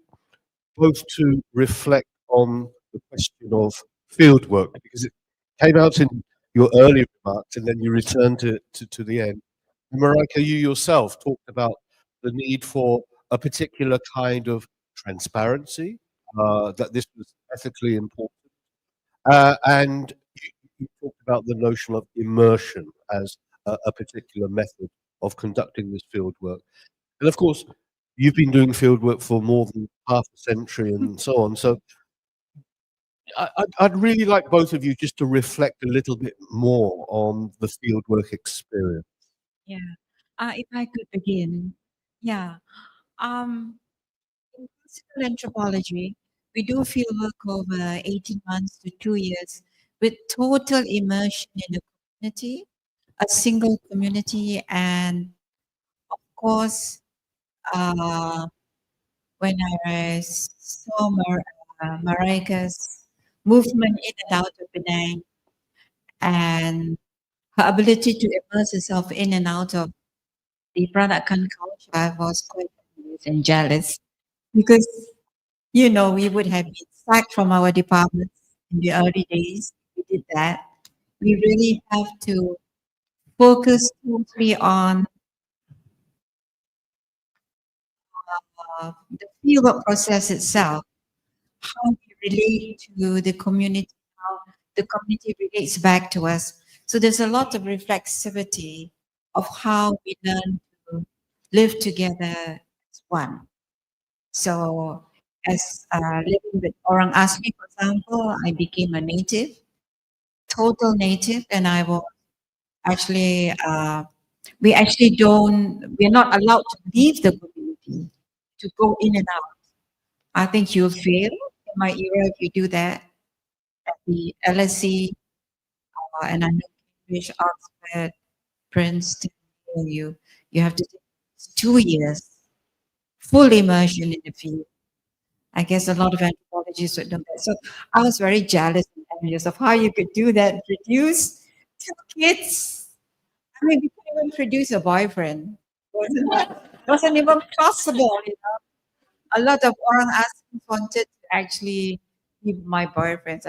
both to reflect on the question of field work, because it came out in your early remarks and then you returned to the end. And Marika, you yourself talked about the need for a particular kind of transparency, that this was ethically important. And you talked about the notion of immersion as a particular method of conducting this field work. And of course, you've been doing field work for more than half a century and so on. So I'd really like both of you just to reflect a little bit more on the field work experience. Yeah. If I could begin. Yeah. In classical anthropology, we do field work over 18 months to 2 years with total immersion in the community, a single community, and of course, uh, when I saw Marika's movement in and out of Penang and her ability to immerse herself in and out of the Peranakan culture, I was quite amazed and jealous because, we would have been sacked from our departments in the early days. We did that. We really have to focus totally on the fieldwork process itself, how we relate to the community, how the community relates back to us. So there's a lot of reflexivity of how we learn to live together as one. So as living with Orang Asli, for example, I became a native, total native, and I was actually we actually don't we're not allowed to leave the community to go in and out. I think you'll fail in my era if you do that at the LSE and I know Cambridge, Oxford, Princeton. You have to take 2 years full immersion in the field. I guess a lot of anthropologists would know that. So I was very jealous and envious of how you could do that, produce 2 kids. I mean, you couldn't even produce a boyfriend. Wasn't even possible. A lot of orang asking wanted to actually be my boyfriends.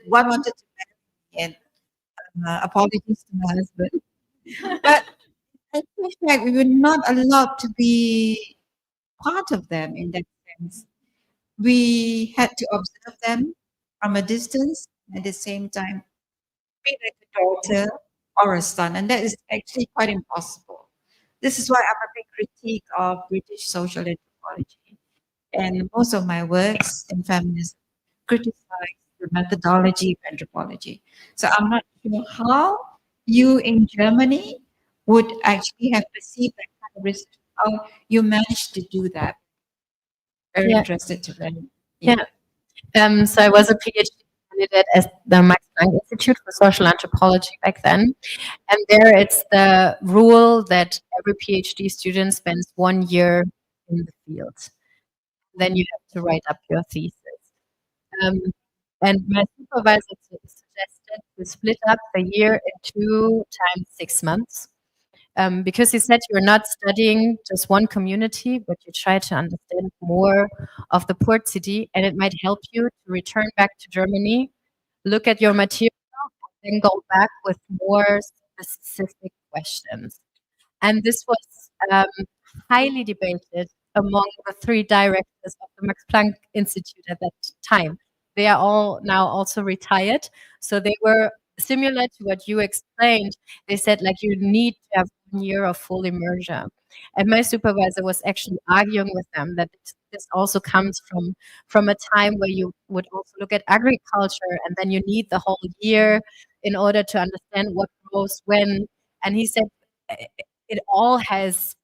One wanted to marry me, and apologies to my husband. But I feel like we were not allowed to be part of them in that sense. We had to observe them from a distance, at the same time, be like a daughter or a son, and that is actually quite impossible. This is why I'm a big critique of British social anthropology. And most of my works in feminism criticize the methodology of anthropology. So I'm not sure how you in Germany would actually have perceived that kind of research, how you managed to do that. Very Yeah. interested to learn. Yeah. So I was a PhD candidate at the Max Planck Institute for Social Anthropology back then. And there it's the rule that every PhD student spends 1 year in the field. Then you have to write up your thesis. Um, and my supervisor suggested to split up the year into 6 months. Because he said you're not studying just one community, but you try to understand more of the port city, and it might help you to return back to Germany, look at your material, and then go back with more specific questions. And this was highly debated among the three directors of the Max Planck Institute at that time. They are all now also retired. So they were similar to what you explained. They said, like, you need to have 1 year of full immersion. And my supervisor was actually arguing with them that this also comes from a time where you would also look at agriculture, and then you need the whole year in order to understand what grows when. And he said, it all has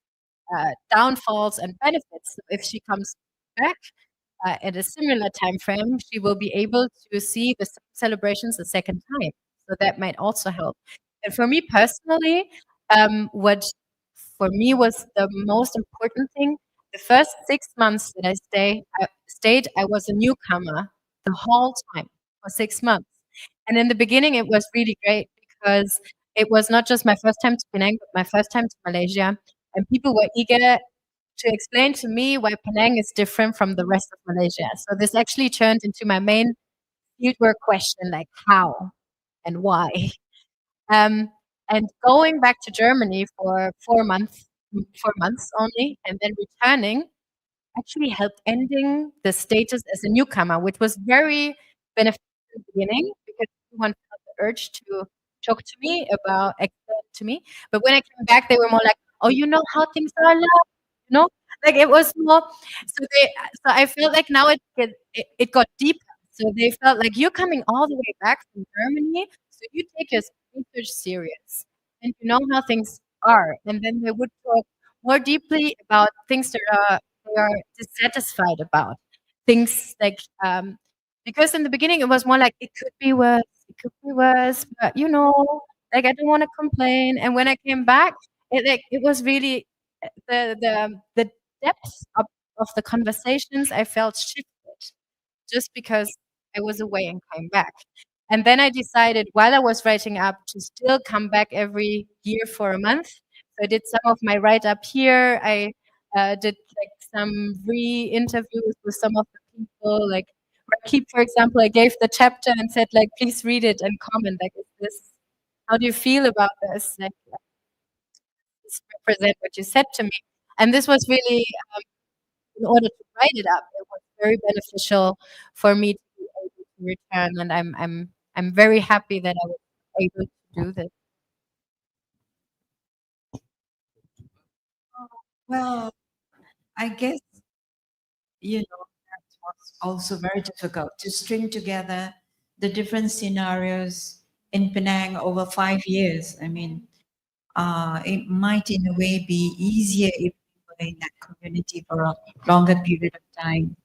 downfalls and benefits. So if she comes back at a similar time frame, she will be able to see the celebrations a second time. So that might also help. And for me personally, what for me was the most important thing, the first 6 months that stayed, I was a newcomer the whole time for 6 months. And in the beginning, it was really great because it was not just my first time to Penang, but my first time to Malaysia. And people were eager to explain to me why Penang is different from the rest of Malaysia. So this actually turned into my main fieldwork question, like how and why. Um, and going back to Germany for 4 months only, and then returning actually helped ending the status as a newcomer, which was very beneficial in the beginning because everyone felt the urge to talk to me about explain to me. But when I came back, they were more like, "Oh, you know how things are now," you know, like it was more. So I felt like now it got deeper. So they felt like you're coming all the way back from Germany, so you take your research serious and you know how things are, and then they would talk more deeply about things that they are dissatisfied about. Things like, because in the beginning it was more like it could be worse, but like I don't want to complain. And when I came back, it was really the depth of the conversations I felt shifted just because I was away and came back. And then I decided while I was writing up to still come back every year for a month. So I did some of my write up here. I did like some re-interviews with some of the people, like Rakib, for example. I gave the chapter and said, like, please read it and comment. Like, is this? How do you feel about this? Like, this represent what you said to me. And this was really, in order to write it up, it was very beneficial for me to be able to return. And I'm I'm very happy that I was able to do this. Well, I guess, that was also very difficult to string together the different scenarios in Penang over 5 years. I mean, it might in a way be easier if we were in that community for a longer period of time.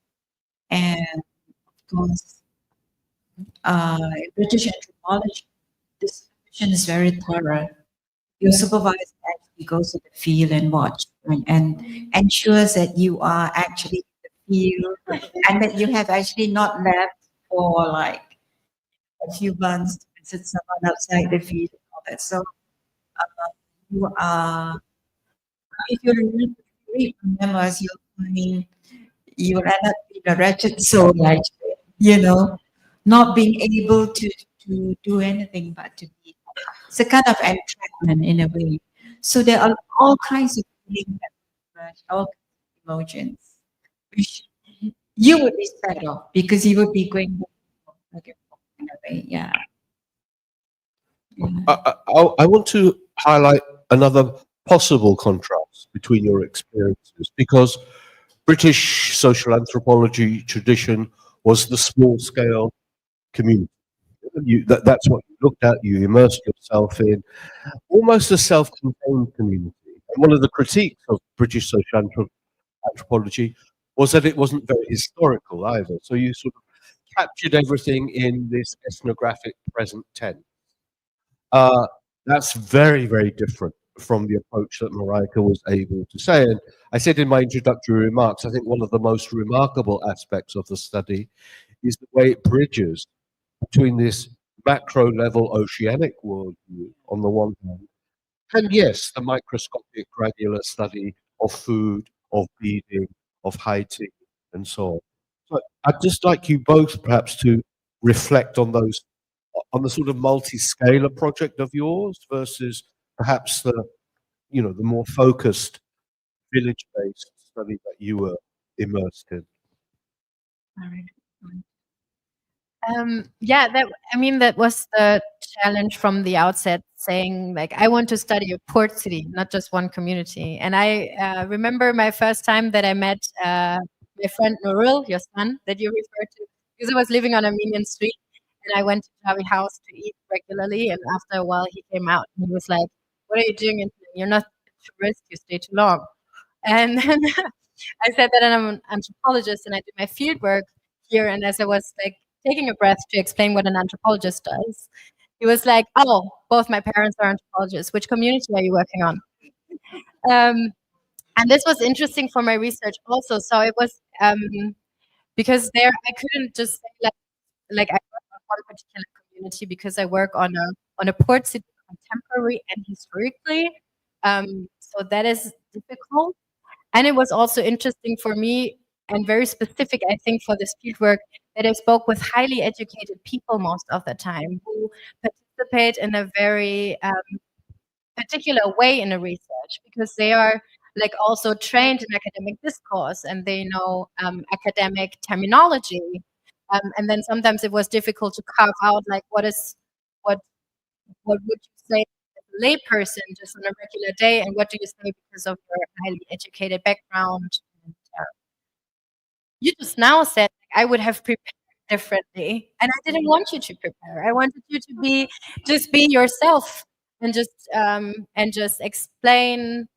And of course, in British anthropology, the supervision is very thorough. Your supervisor actually goes to the field and watch and ensures that you are actually in the field and that you have actually not left for like a few months to visit someone outside the field and all that. So you are, if you read memoirs, you'll find you'll end up being a wretched soul, actually, not being able to do anything but to be. It's a kind of entrapment in a way. So there are all kinds of feelings that emerge, all kinds of emotions, which you would be scared of because you would be going like in a way. Yeah. I want to highlight another possible contrast between your experiences because British social anthropology tradition was the small scale community. That's what you looked at, you immersed yourself in, almost a self contained community. And one of the critiques of British social anthropology was that it wasn't very historical either. So you sort of captured everything in this ethnographic present tense. Uh, that's very, very different from the approach that Marika was able to say. And I said in my introductory remarks, I think one of the most remarkable aspects of the study is the way it bridges between this macro level oceanic worldview on the one hand, and yes, the microscopic granular study of food, of feeding, of hygiene, and so on. So I'd just like you both perhaps to reflect on those, on the sort of multi-scalar project of yours versus perhaps the more focused village-based study that you were immersed in. All right. Yeah, that was the challenge from the outset, saying like I want to study a port city, not just one community. And I remember my first time that I met my friend Nurul, your son, that you referred to, because I was living on Armenian Street, and I went to Jawi house to eat regularly. And after a while, he came out and he was like, "What are you doing? You're not a tourist. You stay too long." And then I said that I'm an anthropologist and I do my field work here. And as I was like taking a breath to explain what an anthropologist does, he was like, "Oh, both my parents are anthropologists. Which community are you working on?" Um, and this was interesting for my research also. So it was because there I couldn't just say like I work on one particular community because I work on a port city contemporary and historically. So that is difficult. And it was also interesting for me and very specific, I think, for this fieldwork that I spoke with highly educated people most of the time who participate in a very particular way in the research because they are like also trained in academic discourse and they know academic terminology. And then sometimes it was difficult to carve out like what what would you say as a layperson just on a regular day, and what do you say because of your highly educated background? And, you just now said I would have prepared differently, and I didn't want you to prepare. I wanted you to be yourself and just explain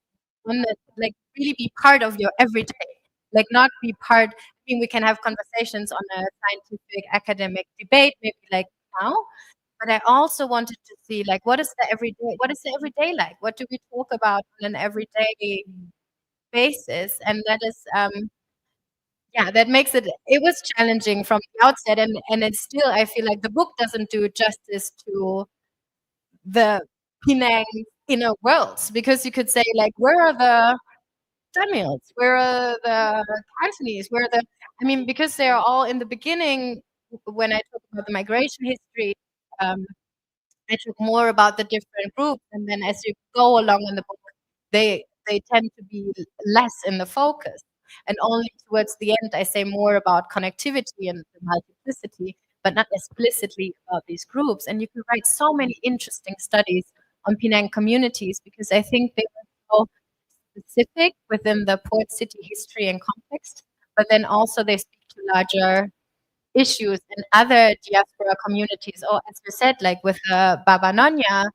on the, like really be part of your everyday, like not be part. I mean, we can have conversations on a scientific academic debate, maybe like now, but I also wanted to see like what is the everyday like? What do we talk about on an everyday basis? And that is yeah, that makes it was challenging from the outset and it's still I feel like the book doesn't do justice to the Penang inner worlds because you could say like where are the Tamils? Where are the Cantonese? Where are the I mean, because they are all in the beginning when I talk about the migration history, um, I talk more about the different groups, and then as you go along in the book, they tend to be less in the focus, and only towards the end I say more about connectivity and the multiplicity. but not explicitly about these groups. And you can write so many interesting studies on Penang communities because I think they were so specific within the port city history and context, but then also they speak to larger issues in other diaspora communities, or as you said, like with Baba Nyonya,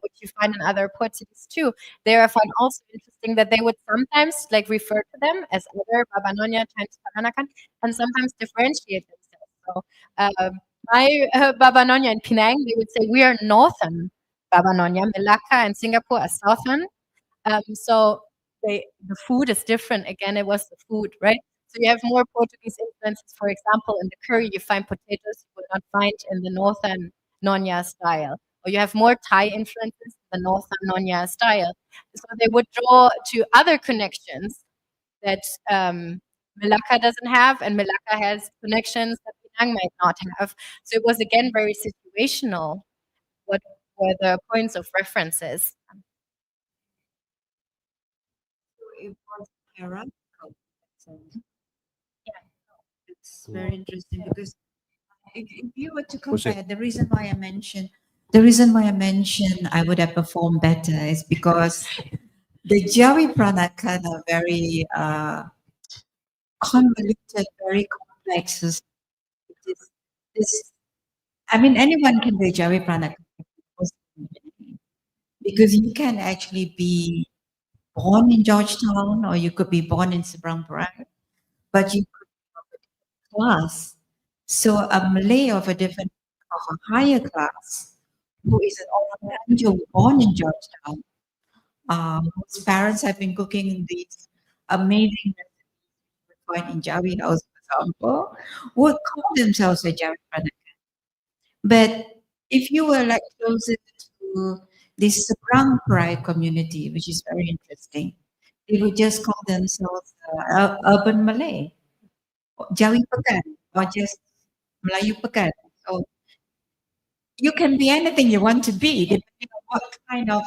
which you find in other port cities too. There I find also interesting that they would sometimes like refer to them as other Baba Nyonya times Peranakan, and sometimes differentiate themselves. So my Baba Nyonya in Penang, they would say we are northern Baba Nyonya. Malacca and Singapore are southern. So the food is different. Again, it was the food, right? So you have more Portuguese influences. For example, in the curry, you find potatoes you would not find in the northern Nyonya style. Or you have more Thai influences in the northern Nyonya style. So they would draw to other connections that Malacca doesn't have, and Malacca has connections that Penang might not have. So it was again very situational. What were the points of references? It was hierarchical. So Yeah. it's very interesting because if you were to Was it? compare, the reason why I mentioned I would have performed better is because the Jawi Peranakan are very convoluted, very complex. This, this, I mean, anyone can be Jawi Peranakan because you can actually be born in Georgetown or you could be born in Seberang Perai, but you could be of a different class. So a Malay of a higher class who is an Orang Tanjung born in Georgetown, whose parents have been cooking these amazing recipes we find in Jawi House, for example, would call themselves a Jawi Peranakan. But if you were like closer to this Seberang Perai community, which is very interesting, they would just call themselves urban Malay, or Jawi Pekan, or just Melayu Pekan. So you can be anything you want to be, depending on what kind of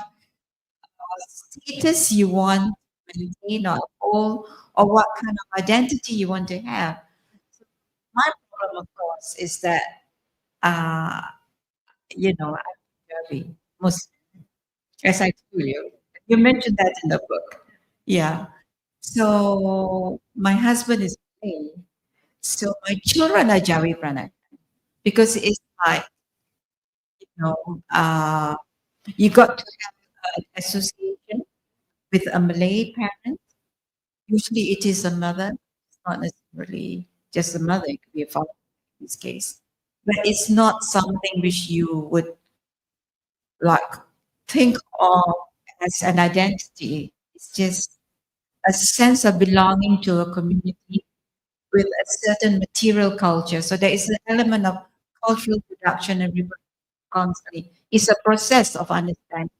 status you want to maintain or hold, or what kind of identity you want to have. So my problem, of course, is that uh, I'm very Muslim, as I told you. You mentioned that in the book. Yeah. So my husband is Malay. So my children are Jawi Pranak because it's like, you know, uh, you got to have an association with a Malay parent. Usually it is a mother. It's not necessarily just a mother. It could be a father in this case. But it's not something which you would like think of as an identity. It's just a sense of belonging to a community with a certain material culture. So there is an element of cultural production and reproduction constantly. It's a process of understanding,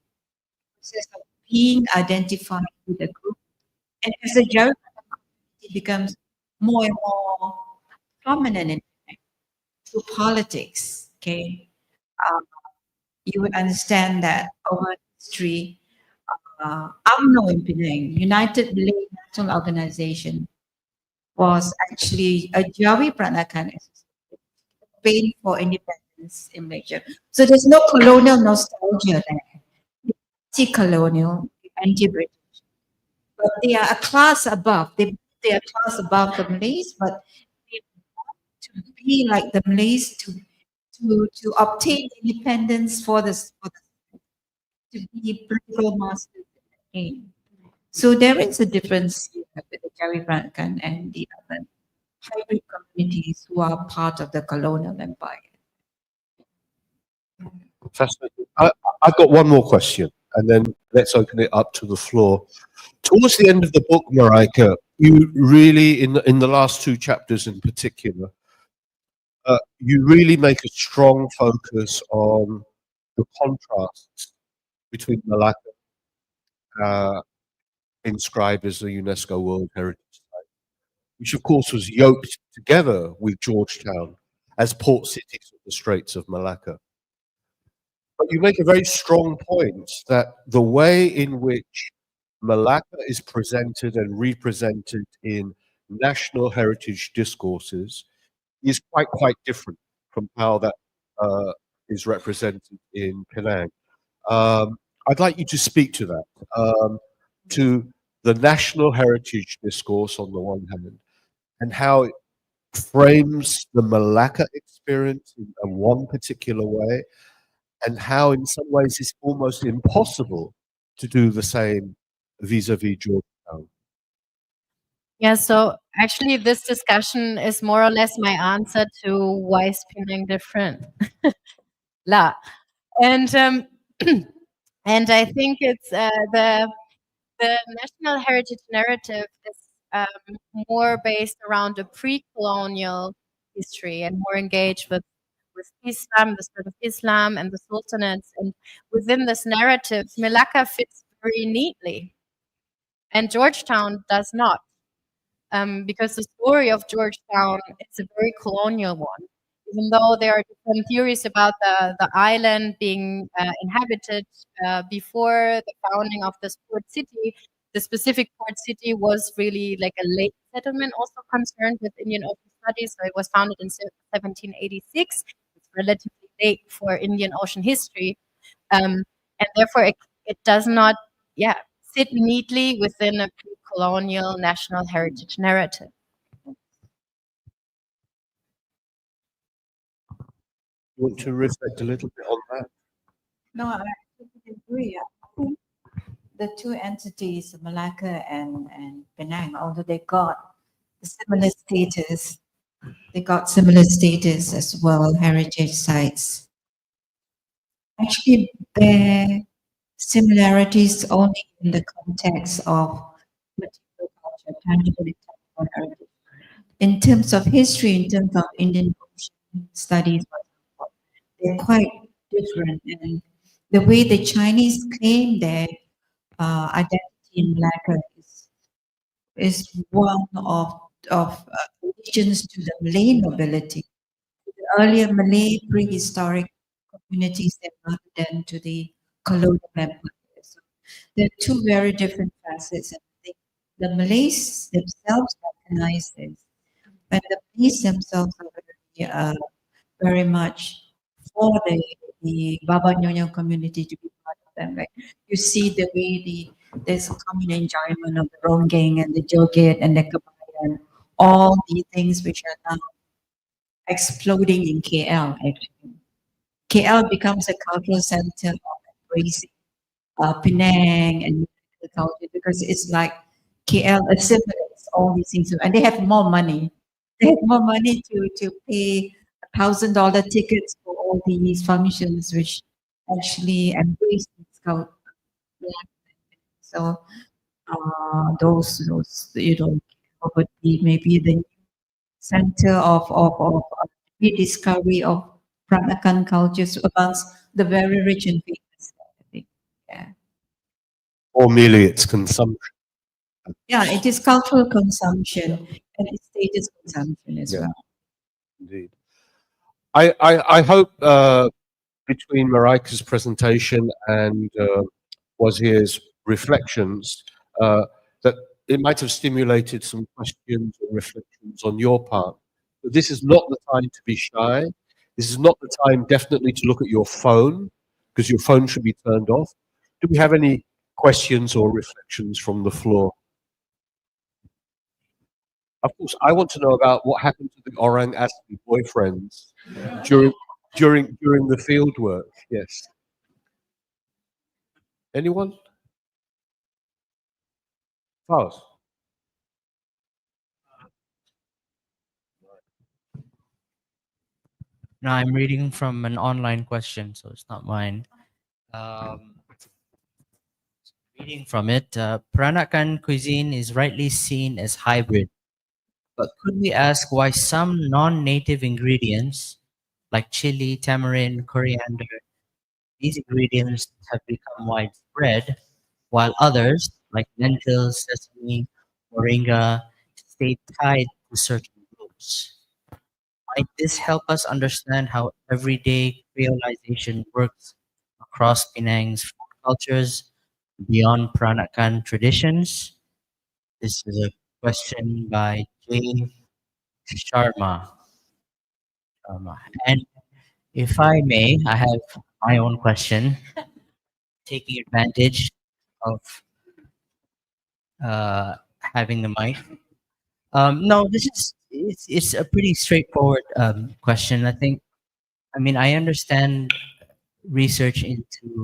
process of being identified with a group. And as the Jawi community becomes more and more prominent in through politics, okay, um, you would understand that over history, UMNO in Penang, United Malay National Organization, was actually a Jawi Peranakan campaign for independence in Malaysia. So there's no colonial nostalgia there. Anti-colonial, anti-British. But they are a class above. They are a class above the Malays, but they want to be like the Malays to obtain independence to be political masters in the game. So there is a difference here with the Jawi Peranakan and the other hybrid communities who are part of the colonial empire. Fascinating. I've got one more question, and then let's open it up to the floor. Towards the end of the book, Marika, you really, in the last two chapters in particular, you really make a strong focus on the contrasts between Malacca, uh, inscribed as a UNESCO World Heritage Site, which of course was yoked together with Georgetown as port cities of the Straits of Malacca. But you make a very strong point that the way in which Malacca is presented and represented in national heritage discourses is quite different. from how that uh, is represented in Penang. Um, I'd like you to speak to that, to the national heritage discourse on the one hand, and how it frames the Malacca experience in a one particular way, and how in some ways it's almost impossible to do the same vis-a-vis Georgetown. Yeah, so actually, this discussion is more or less my answer to why is Penang different. La. And and I think it's the national heritage narrative is more based around a pre-colonial history and more engaged with Islam, the spread of Islam, and the sultanates. And within this narrative, Malacca fits very neatly, and Georgetown does not, because the story of Georgetown is a very colonial one. Even though there are different theories about the island being inhabited before the founding of this port city, the specific port city was really like a late settlement, also concerned with Indian Ocean studies. So it was founded in 1786. It's relatively late for Indian Ocean history, and therefore it does not, yeah, sit neatly within a colonial national heritage narrative. You want to reflect a little bit on that? No, I totally agree. I think the two entities, Malacca and Penang, although they got similar status as well, heritage sites, actually bear similarities only in the context of material culture, tangible and tangible heritage. In terms of history, in terms of Indian Ocean studies, they're quite different. And the way the Chinese claim their identity in Malacca is one of allegiance to the Malay nobility, the earlier Malay prehistoric communities than rather than to the colonial empire. So there are two very different facets. And I think the Malays themselves recognize this, but the Malays themselves are very much for the Baba Nyonya community to be part of them. Like you see the way there's a common enjoyment of the Ronggeng and the Joget and the Kabayan, all these things which are now exploding in KL actually. KL becomes a cultural center of embracing Penang and the culture because it's like KL assimilates all these things and they have more money. They have more money to pay $1,000 tickets for all these functions, which actually embrace this culture. So those would be maybe the center of rediscovery of Peranakan cultures amongst the very rich and famous. I think. Yeah. Or merely its consumption? Yeah, it is cultural consumption and it's status consumption as Yeah. well. Indeed. I hope between Marika's presentation and Wazir's reflections that it might have stimulated some questions or reflections on your part. But this is not the time to be shy. This is not the time definitely to look at your phone because your phone should be turned off. Do we have any questions or reflections from the floor? Of course, I want to know about what happened to the Orang Asli boyfriends during during the field work. Yes. Anyone? Faust. No, I'm reading from an online question, so it's not mine. Um, Reading from it, Peranakan cuisine is rightly seen as hybrid, but could we ask why some non-native ingredients like chili, tamarind, coriander, these ingredients have become widespread, while others like lentils, sesame, moringa stay tied to certain groups? Might this help us understand how everyday creolization works across Penang's food cultures beyond Peranakan traditions? This is a question by J. Sharma. Um, and if I may, I have my own question, taking advantage of having the mic. No, this is it's a pretty straightforward question. I mean, I understand research into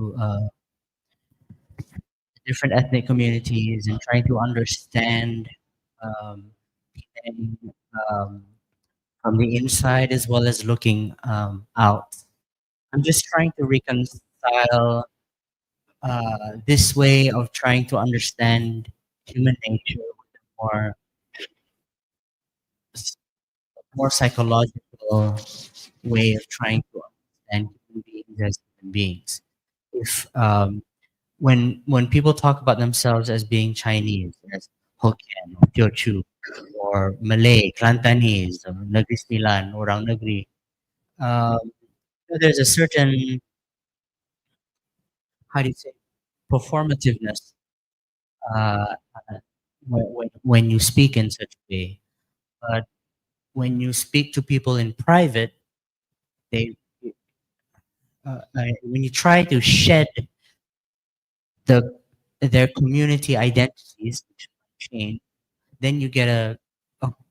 different ethnic communities and trying to understand um, and, um, from the inside as well as looking out. I'm just trying to reconcile this way of trying to understand human nature with a s- more psychological way of trying to understand human beings as human beings. If when people talk about themselves as being Chinese, as Hokkien or Teochew, or Malay, Kelantanese, or Negeri Sembilan, Orang Negeri, um, there's a certain, how do you say, performativeness when you speak in such a way. But when you speak to people in private, they when you try to shed the their community identities, which change, then you get a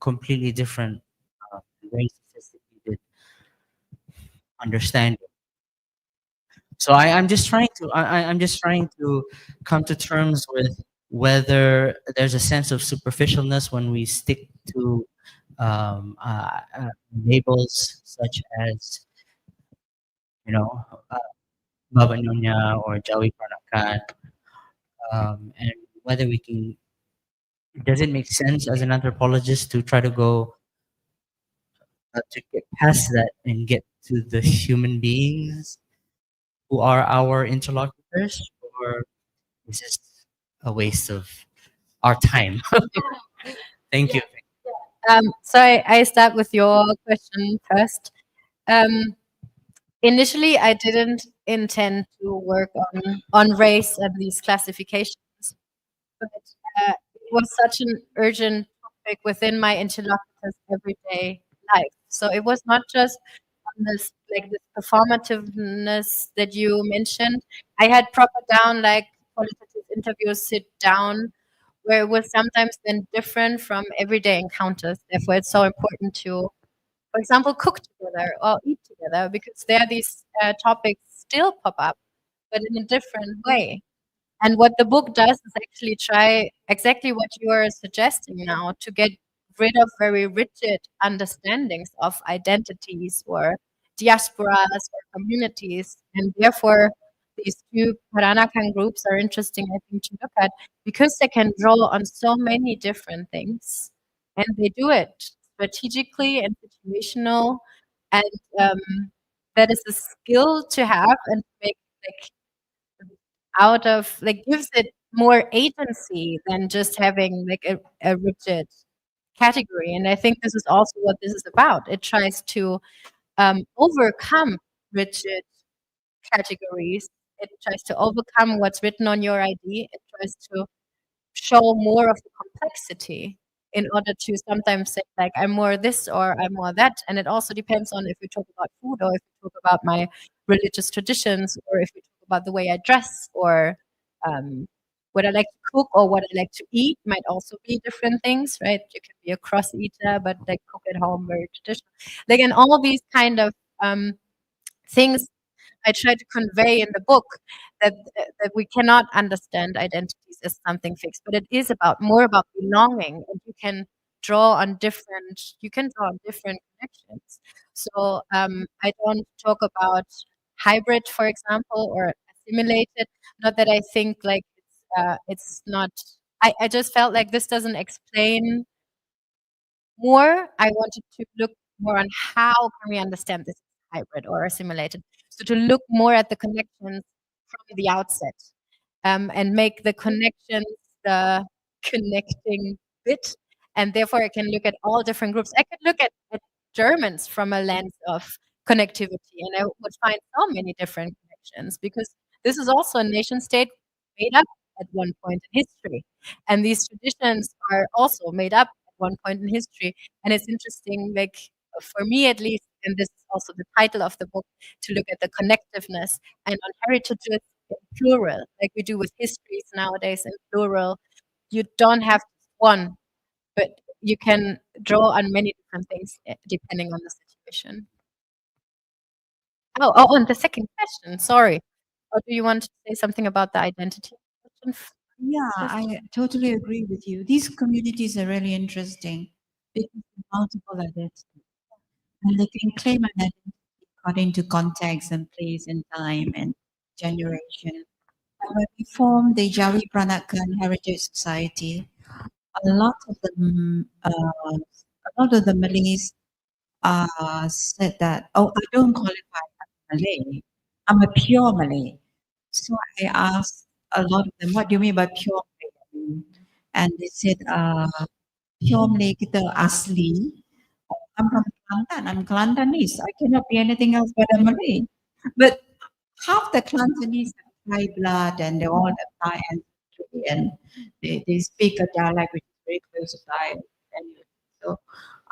completely different, very sophisticated understanding. So I'm just trying to come to terms with whether there's a sense of superficialness when we stick to labels such as, you know, uh, Baba Nyonya or Jawi Peranakan, and whether we can, does it make sense as an anthropologist to try to go to get past that and get to the human beings who are our interlocutors, or is this a waste of our time? Thank you. So I start with your question first. Um, Initially, I didn't intend to work on race and these classifications, but it was such an urgent topic within my interlocutors' everyday life. So it was not just on this like this performativeness that you mentioned. I had proper down like qualitative interviews, sit down, where it was sometimes then different from everyday encounters. Therefore, it's so important to, for example, cook together or eat together because there these topics still pop up, but in a different way. And what the book does is actually try exactly what you are suggesting now to get rid of very rigid understandings of identities or diasporas or communities. And therefore, these two Peranakan groups are interesting, I think, to look at because they can draw on so many different things. And they do it strategically and situational. And um, that is a skill to have and to make like out of like gives it more agency than just having like a rigid category. And I think this is also what this is about. It tries to overcome rigid categories. It tries to overcome what's written on your ID. It tries to show more of the complexity in order to sometimes say like I'm more this or I'm more that. And it also depends on if we talk about food or if we talk about my religious traditions or if we talk about the way I dress or um, what I like to cook or what I like to eat might also be different things, right? You can be a cross eater, but like cook at home very traditional. Like and all these kind of things I try to convey in the book that we cannot understand identities as something fixed, but it is about more about belonging, and you can draw on different connections. So I don't talk about hybrid, for example, or assimilated. Not that I think like it's not. I just felt like this doesn't explain more. I wanted to look more on how can we understand this hybrid or assimilated. So to look more at the connections from the outset, and make the connections the connecting bit. And therefore, I can look at all different groups. I could look at Germans from a lens of connectivity, and I would find so many different connections because this is also a nation state made up at one point in history. And these traditions are also made up at one point in history. And it's interesting, like for me at least, and this is also the title of the book, to look at the connectiveness and on heritages in plural, like we do with histories nowadays in plural. You don't have just one, but you can draw on many different things depending on the situation. And the second question, sorry. Or do you want to say something about the identity question Yeah, first? I totally agree with you. These communities are really interesting because they're multiple identities and they can claim an identity according to context and place and time and generation. And when we formed the Jawi Peranakan Heritage Society, a lot of the Malays said that, oh, I don't qualify as Malay. I'm a pure Malay. So I asked a lot of them, what do you mean by pure Malay? And they said, pure Malay kita asli. I'm from Kelantan. I'm Kelantanese. I cannot be anything else but a Malay. But half the Kelantanese have Thai blood and they all have Thai ancestry and they speak a dialect which is very close to Thai. Anyway. So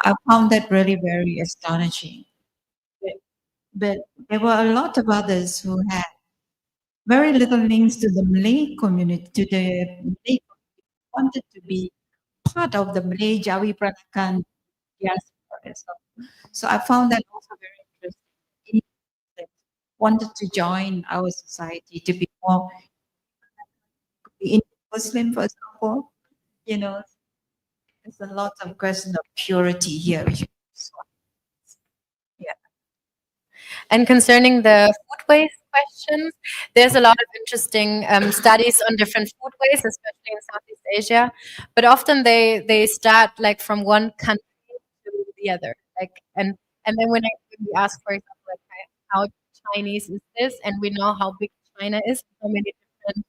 I found that really very astonishing. But, but there were a lot of others who had very little links to the Malay community, to the Malay community, wanted to be part of the Malay Jawi Peranakan diaspora. So I found that also very interesting. That wanted to join our society to be more be Indian Muslim, for example. You know, there's a lot of question of purity here. So, yeah. And concerning the food waste questions, there's a lot of interesting studies on different food waste, especially in Southeast Asia. But often they start like from one country to the other. Like and then when we ask, for example, like how Chinese is this, and we know how big China is, how many different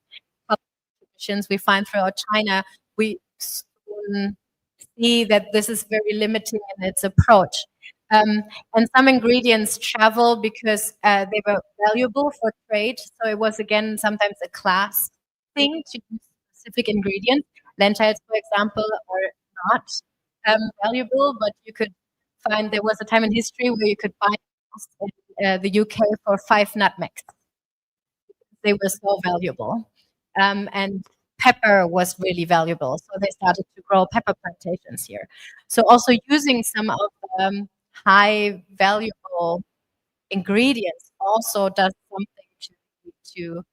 traditions we find throughout China, we soon see that this is very limiting in its approach. And some ingredients travel because they were valuable for trade. So it was again sometimes a class thing to use specific ingredients. Lentils, for example, are not valuable, but you could find there was a time in history where you could buy in the UK for 5 nutmegs. They were so valuable. And pepper was really valuable. So they started to grow pepper plantations here. So also using some of the high valuable ingredients also does something to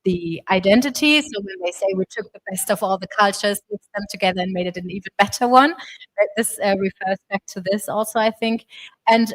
the identity. So when they say we took the best of all the cultures, mixed them together and made it an even better one, right? This refers back to this also, I think. And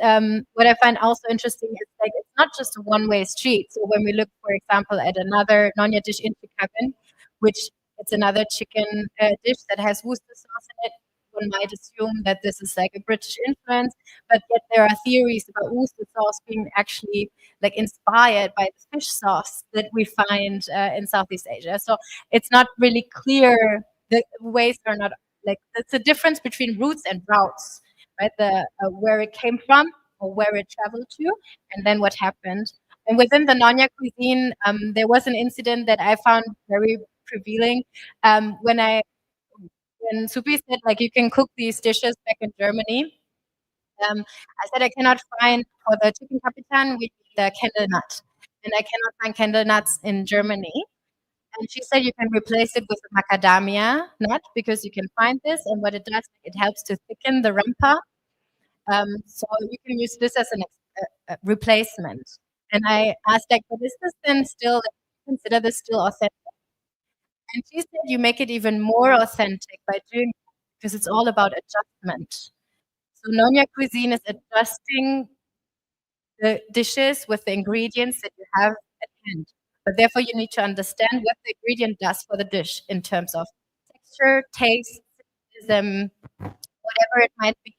what I find also interesting is like it's not just a one-way street. So when we look, for example, at another Nyonya dish into cabin, which it's another chicken dish that has Worcester sauce in it, one might assume that this is like a British influence, but yet there are theories about Worcester sauce being actually like inspired by the fish sauce that we find in Southeast Asia. So it's not really clear. The ways are not like it's a difference between roots and routes, right? The where it came from or where it traveled to, and then what happened. And within the Nyonya cuisine, there was an incident that I found very revealing when Supi said like you can cook these dishes back in Germany. I said I cannot find for the chicken capitan we need the candle nut, and I cannot find candle nuts in Germany. And she said you can replace it with a macadamia nut because you can find this, and what it does, it helps to thicken the rampa. So you can use this as an replacement. And I asked like, but is this then still consider this still authentic? And she said you make it even more authentic by doing because it's all about adjustment. So Nyonya cuisine is adjusting the dishes with the ingredients that you have at hand. But therefore, you need to understand what the ingredient does for the dish in terms of texture, taste, symbolism, whatever it might be.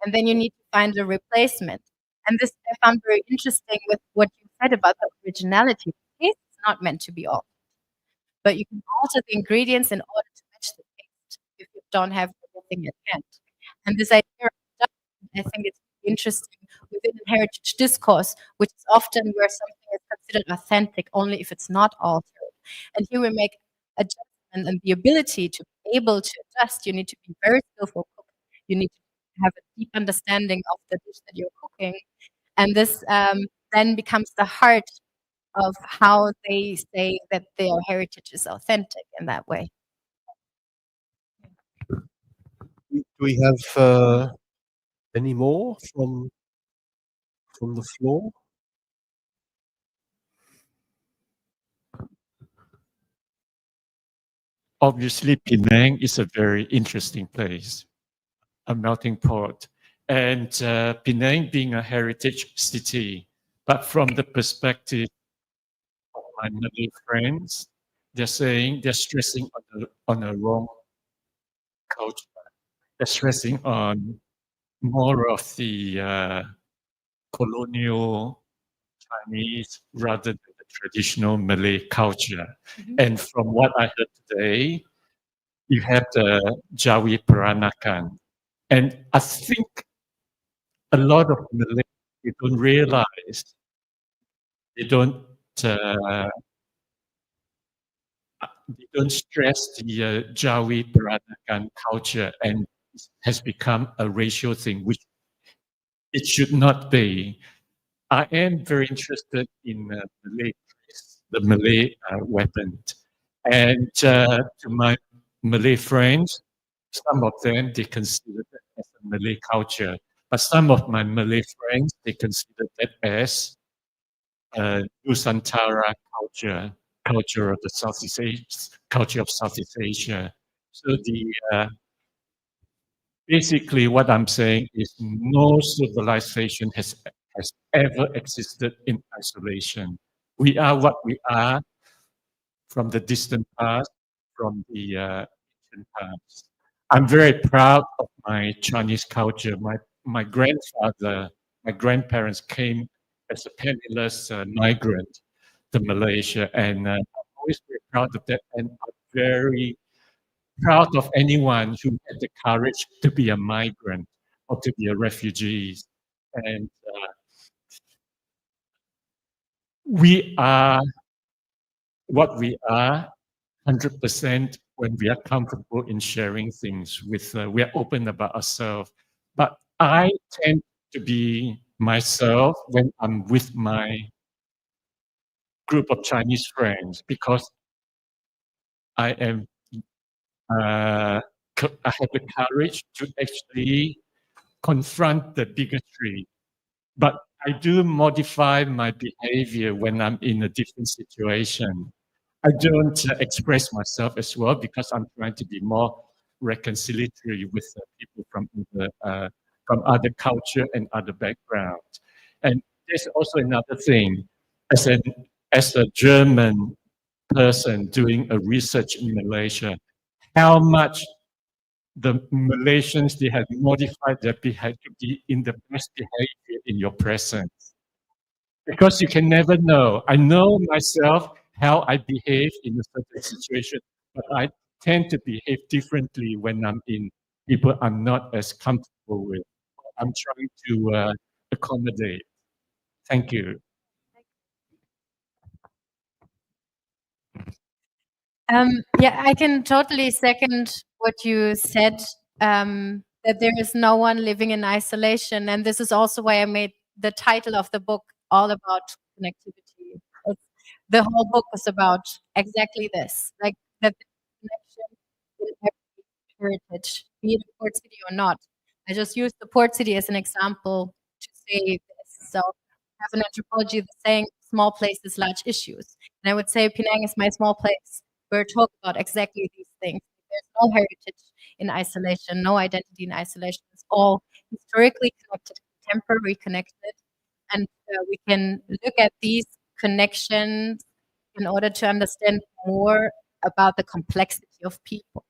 And then you need to find a replacement. And this I found very interesting with what you said about the originality. Taste is not meant to be altered, but you can alter the ingredients in order to match the taste if you don't have everything at hand. And this idea of adjustment, I think it's interesting within a heritage discourse, which is often where something is considered authentic only if it's not altered. And here we make adjustment and the ability to be able to adjust. You need to be very skillful cook. You need to have a deep understanding of the dish that you're cooking. And this then becomes the heart of how they say that their heritage is authentic in that way. Do we have any more from the floor? Obviously, Penang is a very interesting place, a melting pot, and Penang being a heritage city. But from the perspective of my Malay friends, they're saying they're stressing on a wrong culture. They're stressing on more of the colonial Chinese rather than the traditional Malay culture. And from what I heard today, you have the Jawi Peranakan. And I think a lot of Malays, they don't realize, they don't, uh, they don't stress the Jawi Peranakan culture, and it has become a racial thing, which it should not be. I am very interested in Malay, the Malay weapon. And to my Malay friends, some of them, they consider that as a Malay culture. But some of my Malay friends, they consider that as Nusantara culture of the Southeast Asia, culture of Southeast Asia. So basically what I'm saying is no civilization has ever existed in isolation. We are what we are from the distant past, from the ancient past. I'm very proud of my Chinese culture. My grandfather, my grandparents came as a penniless migrant to Malaysia, and I'm always very proud of that. And I'm very proud of anyone who had the courage to be a migrant or to be a refugee. And we are what we are 100% when we are comfortable in sharing things with, we are open about ourselves. But I tend to be myself when I'm with my group of Chinese friends because I am, I have the courage to actually confront the bigotry. But I do modify my behavior when I'm in a different situation. I don't express myself as well because I'm trying to be more reconciliatory with people from other culture and other backgrounds. And there's also another thing. As an as a German person doing a research in Malaysia, how much the Malaysians they had modified their behavior to be in the best behavior in your presence because you can never know. I know myself how I behave in a certain situation, but I tend to behave differently when I'm in people I'm not as comfortable with. I'm trying to accommodate. Thank you. Yeah, I can totally second what you said, that there is no one living in isolation. And this is also why I made the title of the book all about connectivity. It's, the whole book is about exactly this, like that the connection in every heritage, be it a port city or not. I just used the port city as an example to say this. So I have an anthropology that's saying small places, large issues. And I would say Penang is my small place. We're talking about exactly these things. There's no heritage in isolation, no identity in isolation. It's all historically connected, contemporary connected, and we can look at these connections in order to understand more about the complexity of people.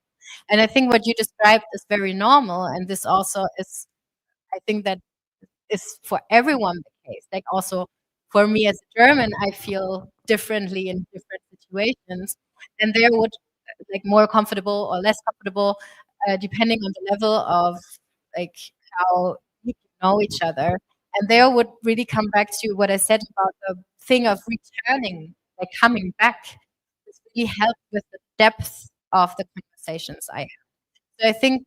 And I think what you described is very normal, and this also is, I think that is for everyone the case. Like also for me as a German, I feel differently in different situations, and there would like more comfortable or less comfortable, depending on the level of like how deep you know each other. And there would really come back to what I said about the thing of returning, like coming back. This really helped with the depth of the conversations I have. So I think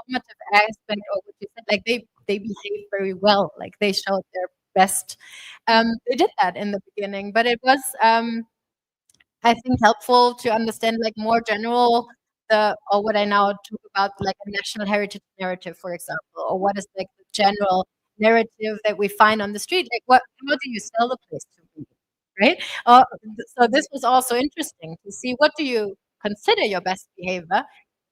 formative aspect of what you said, like they behaved very well, like they showed their best. They did that in the beginning, but it was I think helpful to understand like more general the or what I now talk about like a national heritage narrative, for example, or what is like the general narrative that we find on the street. Like what how do you sell the place to people, right? So this was also interesting to see what do you consider your best behavior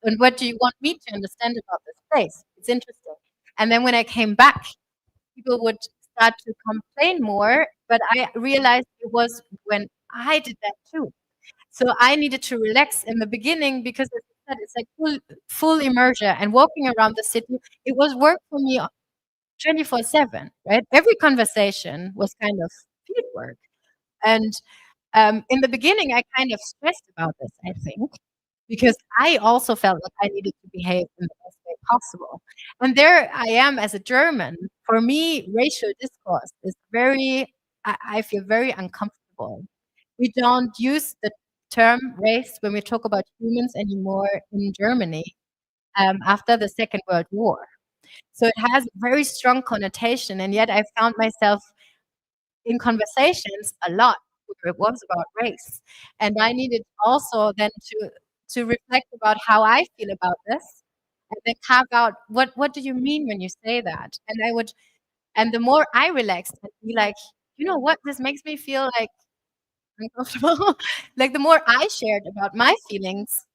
and what do you want me to understand about this place. It's interesting. And then when I came back, people would start to complain more, but I realized it was when I did that too. So I needed to relax in the beginning because, as I said, it's like full immersion and walking around the city. It was work for me 24/7, right? Every conversation was kind of field work. And in the beginning, I kind of stressed about this, I think, because I also felt like I needed to behave in the best way possible. And there I am as a German. For me, racial discourse is I feel very uncomfortable. We don't use the term race when we talk about humans anymore in Germany after the Second World War. So it has a very strong connotation, and yet I found myself in conversations a lot where it was about race. And I needed also then to reflect about how I feel about this and then carve out what do you mean when you say that? And the more I relaxed and be like, you know what, this makes me feel like uncomfortable. Like the more I shared about my feelings,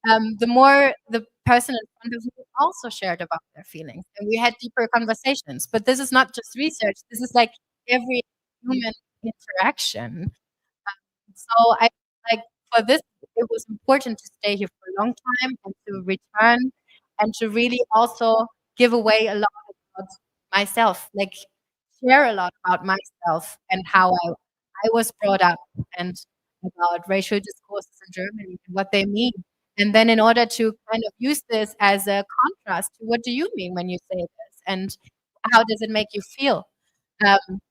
the more the person in front of me also shared about their feelings, and we had deeper conversations. But this is not just research; this is like every human interaction. So I like for this, it was important to stay here for a long time and to return and to really also give away a lot about myself, like share a lot about myself and how I was brought up and about racial discourses in Germany and what they mean. And then in order to kind of use this as a contrast to what do you mean when you say this and how does it make you feel?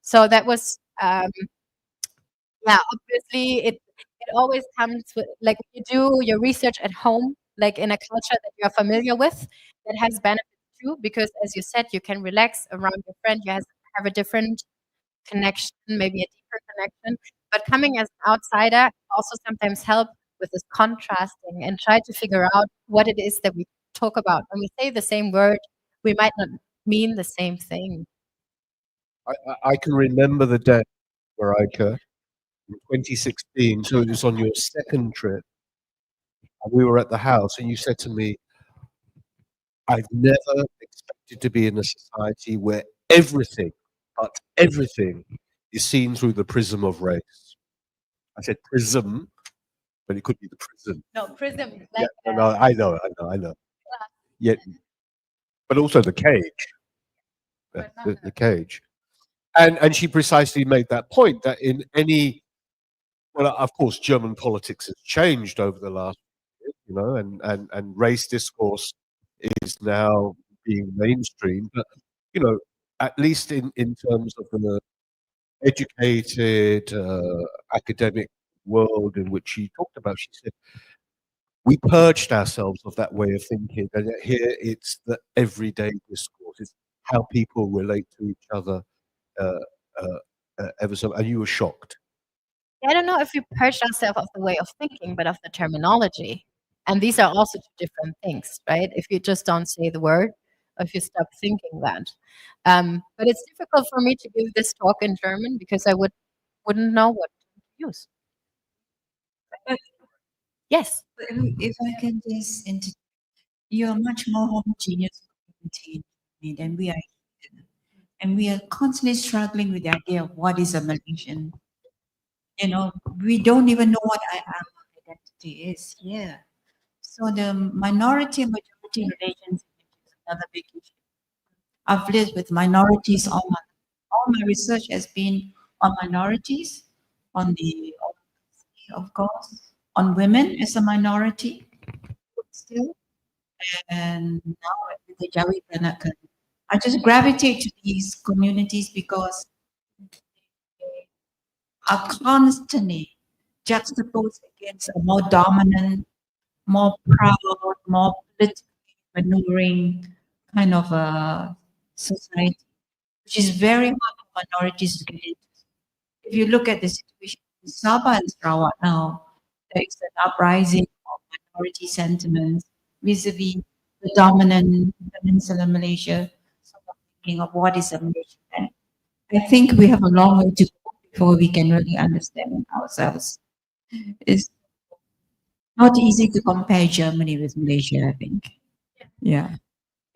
So that was yeah, obviously it always comes with like you do your research at home, like in a culture that you're familiar with, that has benefits too, because as you said, you can relax around your friend, have a different connection, maybe a deeper connection. But coming as an outsider also sometimes help with this contrasting and try to figure out what it is that we talk about. When we say the same word, we might not mean the same thing. I can remember the day, Marika, in 2016. So it was on your second trip, and we were at the house, and you said to me, "I've never expected to be in a society where everything, but everything, is seen through the prism of race." I said prism, but it could be the prison. No, prism, Yeah, like no, I know. Yet, but also the cage, the cage. And she precisely made that point that in any well, of course, German politics has changed over the last year, and race discourse is now being mainstream. But at least in terms of the educated academic world in which she talked about, she said we purged ourselves of that way of thinking, and yet here it's the everyday discourse. It's how people relate to each other. Uh, ever so, and you were shocked. I don't know if we purged ourselves of the way of thinking, but of the terminology. And these are also two different things, right? If you just don't say the word, or if you stop thinking that. But it's difficult for me to give this talk in German because I wouldn't know what to use. But Yes. if I can just you're much more homogeneous community than we are, and we are constantly struggling with the idea of what is a Malaysian. We don't even know what our identity is. Yeah. So the minority and majority relations is another big issue. I've lived with minorities all my research has been on minorities, of course, on women as a minority still, and now with the Jawi Peranakan. I just gravitate to these communities because they are constantly juxtaposed against a more dominant, more proud, more politically maneuvering kind of a society, which is very hard for minorities to get into. If you look at the situation in Sabah and Sarawak now, there is an uprising of minority sentiments vis-a-vis the dominant Peninsular Malaysia sort of thinking of what is a Malaysia. And I think we have a long way to go before we can really understand ourselves. It's not easy to compare Germany with Malaysia, I think. Yeah.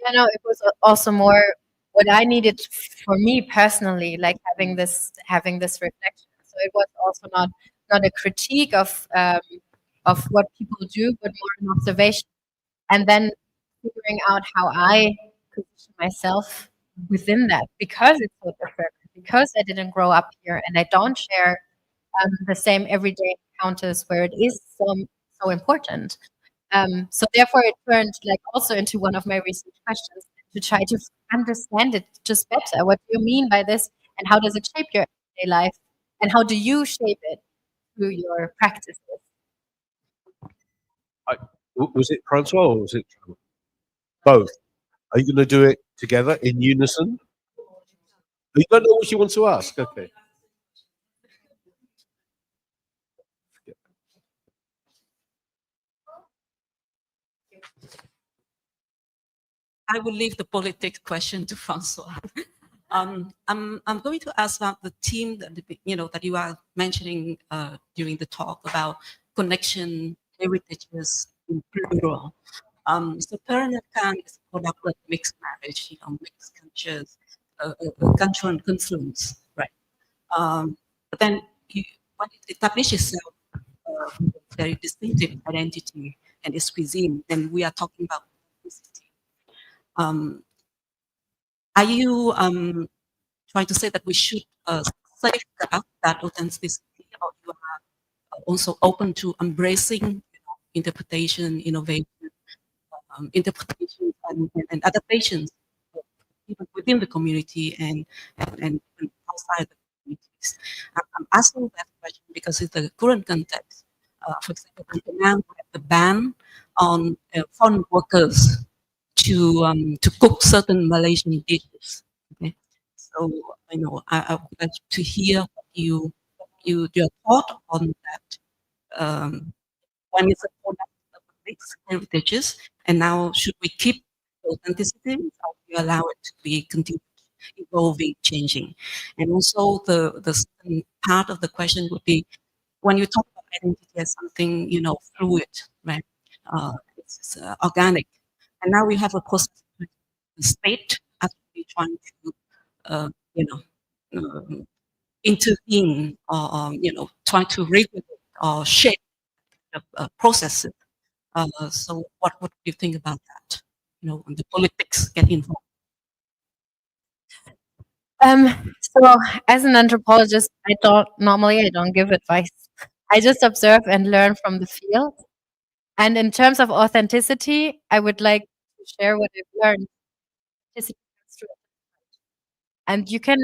Yeah, no, it was also more what I needed for me personally, like having this reflection. So it was also not a critique of what people do, but more an observation, and then figuring out how I position myself within that because it's so different, because I didn't grow up here and I don't share the same everyday encounters where it is so important. So therefore, it turned like also into one of my research questions to try to understand it just better. What do you mean by this, and how does it shape your everyday life, and how do you shape it through your practices? Was it Francois or was it both? Are you going to do it together in unison? You don't know what you want to ask. Okay. I will leave the politics question to Francois. I'm going to ask about the theme that that you are mentioning during the talk about connection heritages in plural. So Peranakan is a product of mixed marriage, mixed cultures, cultural confluence, right? But then when it establishes itself very distinctive identity and its cuisine, then we are talking about ethnicity. Are you trying to say that we should safeguard that authenticity, or you are also open to embracing interpretation, innovation, interpretations and adaptations, even within the community and even outside the communities? I'm asking that question because in the current context, for example, in Penang, we have the ban on foreign workers to cook certain Malaysian dishes. Okay, so I would like to hear what your thought on that. When it's a product of mixed heritages, and now should we keep authenticity or we allow it to be continued, evolving, changing? And also the second part of the question would be when you talk about identity as something fluid, right? It's organic, and now we have a process. The state actually trying to, uh, intervene or try to regulate or shape the processes. So what do you think about that? When the politics get involved. So as an anthropologist, I don't give advice. I just observe and learn from the field. And in terms of authenticity, I would like to share what I've learned. Authenticity comes through. And you can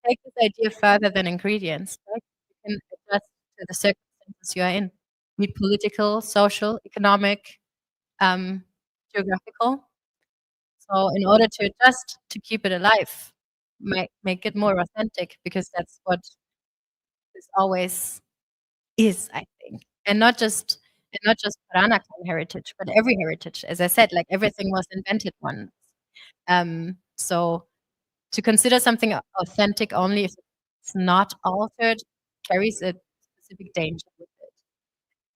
take this idea further than ingredients, right? You can adjust to the circumstances you are in, be it political, social, economic, um, geographical. So in order to adjust to keep it alive, make it more authentic because that's what is always is, I think. And not just Peranakan heritage, but every heritage. As I said, like everything was invented once. So to consider something authentic only if it's not altered carries a specific danger with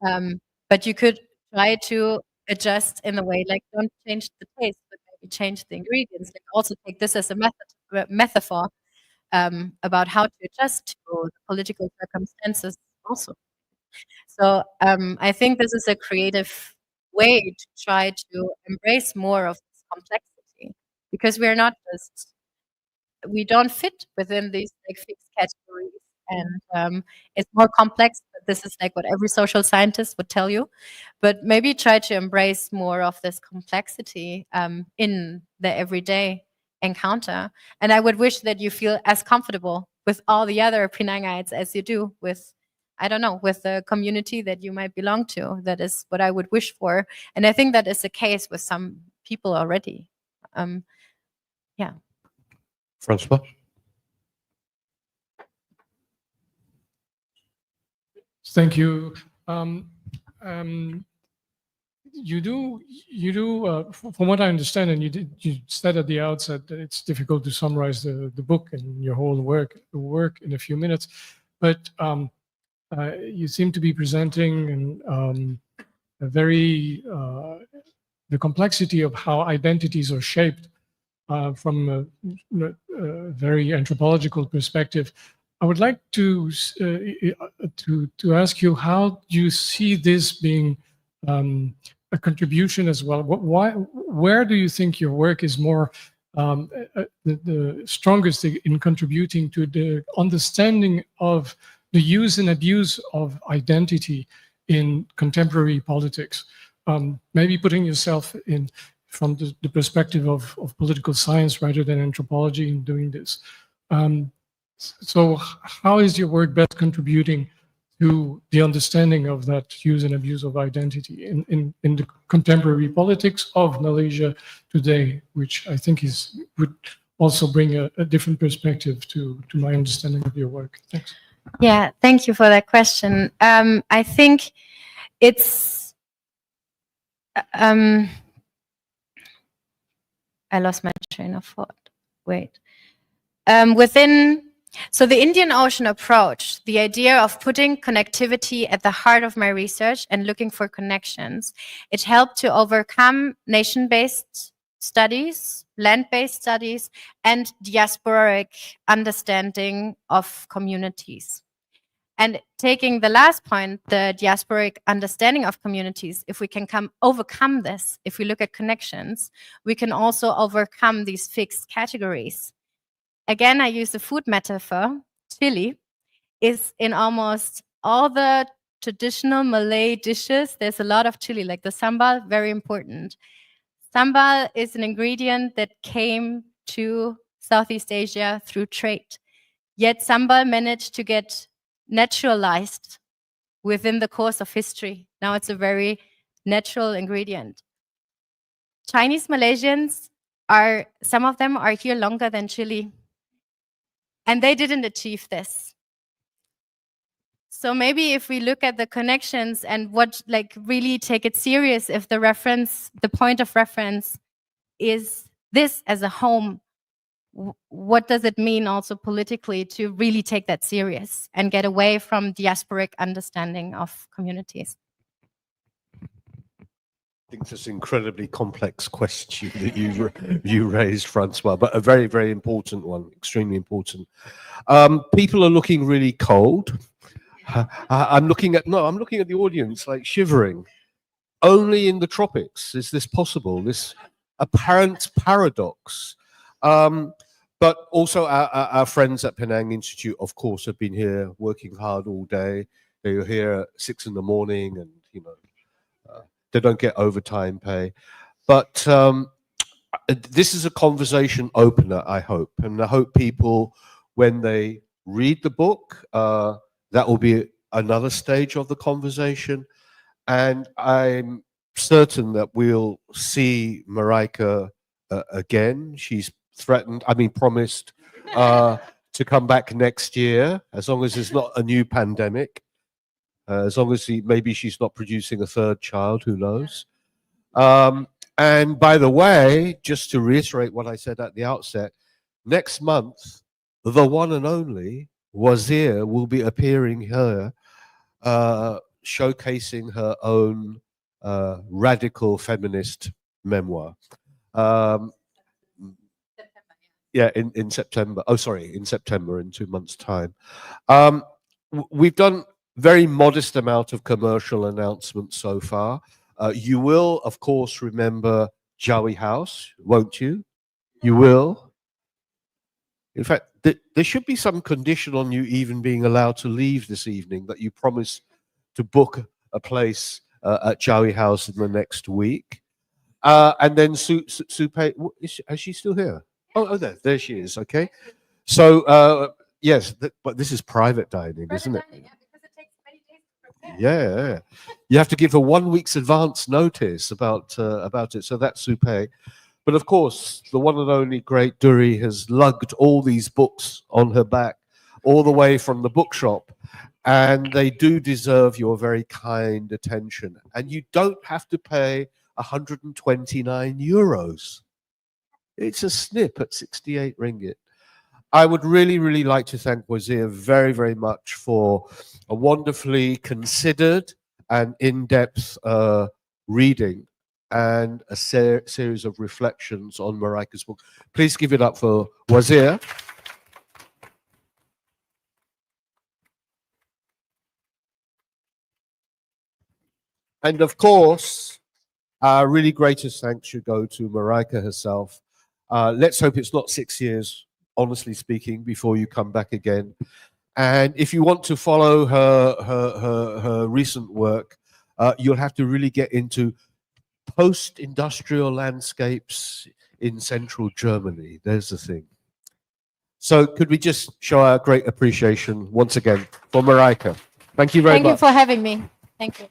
it. But you could try to adjust in a way like don't change the taste, but maybe change the ingredients. Like also take this as a metaphor about how to adjust to the political circumstances also. So I think this is a creative way to try to embrace more of this complexity because we're not just we don't fit within these like fixed categories and it's more complex, but this is like what every social scientist would tell you, but maybe try to embrace more of this complexity in the everyday encounter. And I would wish that you feel as comfortable with all the other Penangites as you do with, I don't know, with the community that you might belong to. That is what I would wish for, and I think that is the case with some people already. Yeah. Francois? Thank you. Um, um, from what I understand, and you said at the outset that it's difficult to summarize the book and your whole work in a few minutes, but you seem to be presenting a very the complexity of how identities are shaped from a very anthropological perspective. I would like to ask you, how do you see this being a contribution as well? Where do you think your work is more the strongest in contributing to the understanding of the use and abuse of identity in contemporary politics? Maybe putting yourself in from the perspective of political science rather than anthropology in doing this. So how is your work best contributing to the understanding of that use and abuse of identity in the contemporary politics of Malaysia today, which I think would also bring a different perspective to my understanding of your work? Thanks. Yeah, thank you for that question. I think it's I lost my train of thought. Wait. So the Indian Ocean approach, the idea of putting connectivity at the heart of my research and looking for connections, it helped to overcome nation-based studies, land-based studies, and diasporic understanding of communities. And taking the last point, the diasporic understanding of communities, if we can overcome this, if we look at connections, we can also overcome these fixed categories. Again, I use the food metaphor. Chili is in almost all the traditional Malay dishes. There's a lot of chili, like the sambal, very important. Sambal is an ingredient that came to Southeast Asia through trade. Yet sambal managed to get naturalized within the course of history. Now it's a very natural ingredient. Chinese Malaysians some of them are here longer than Chile. And they didn't achieve this. So maybe if we look at the connections and really take it serious, if the point of reference is this as a home, what does it mean also politically to really take that serious and get away from diasporic understanding of communities? I think it's an incredibly complex question that you raised, Francois, but a very, very important one, extremely important. People are looking really cold. I'm looking at the audience like shivering. Only in the tropics is this possible, this apparent paradox. But also our friends at Penang Institute, of course, have been here working hard all day. They were here at 6 in the morning and, they don't get overtime pay. But this is a conversation opener, I hope. And I hope people, when they read the book, that will be another stage of the conversation. And I'm certain that we'll see Marika again. She's promised to come back next year, as long as it's not a new pandemic. As long as maybe she's not producing a third child, who knows? And by the way, just to reiterate what I said at the outset, next month, the one and only Wazir will be appearing here, showcasing her own radical feminist memoir. Yeah, in September. Oh, sorry, in September, in 2 months' time. We've done very modest amount of commercial announcements so far. You will, of course, remember Jawi House, won't you? You will. In fact, there should be some condition on you even being allowed to leave this evening, that you promise to book a place at Jawi House in the next week. And then Supe, is she still here? Oh, there she is. Okay. So, yes, but this is private dining, isn't it? Dining, yeah, because it takes many days to prepare. Yeah, you have to give a 1 week's advance notice about it. So that's Supe. But of course, the one and only great Duri has lugged all these books on her back all the way from the bookshop. And they do deserve your very kind attention. And you don't have to pay 129 euros. It's a snip at 68 ringgit. I would really, really like to thank Wazir very, very much for a wonderfully considered and in-depth reading and a series of reflections on Marika's book. Please give it up for Wazir. And of course, our really greatest thanks should go to Marika herself. Let's hope it's not 6 years, honestly speaking, before you come back again. And if you want to follow her recent work, you'll have to really get into post-industrial landscapes in central Germany. There's the thing. So could we just show our great appreciation once again for Marika? Thank you very much. Thank you for having me. Thank you.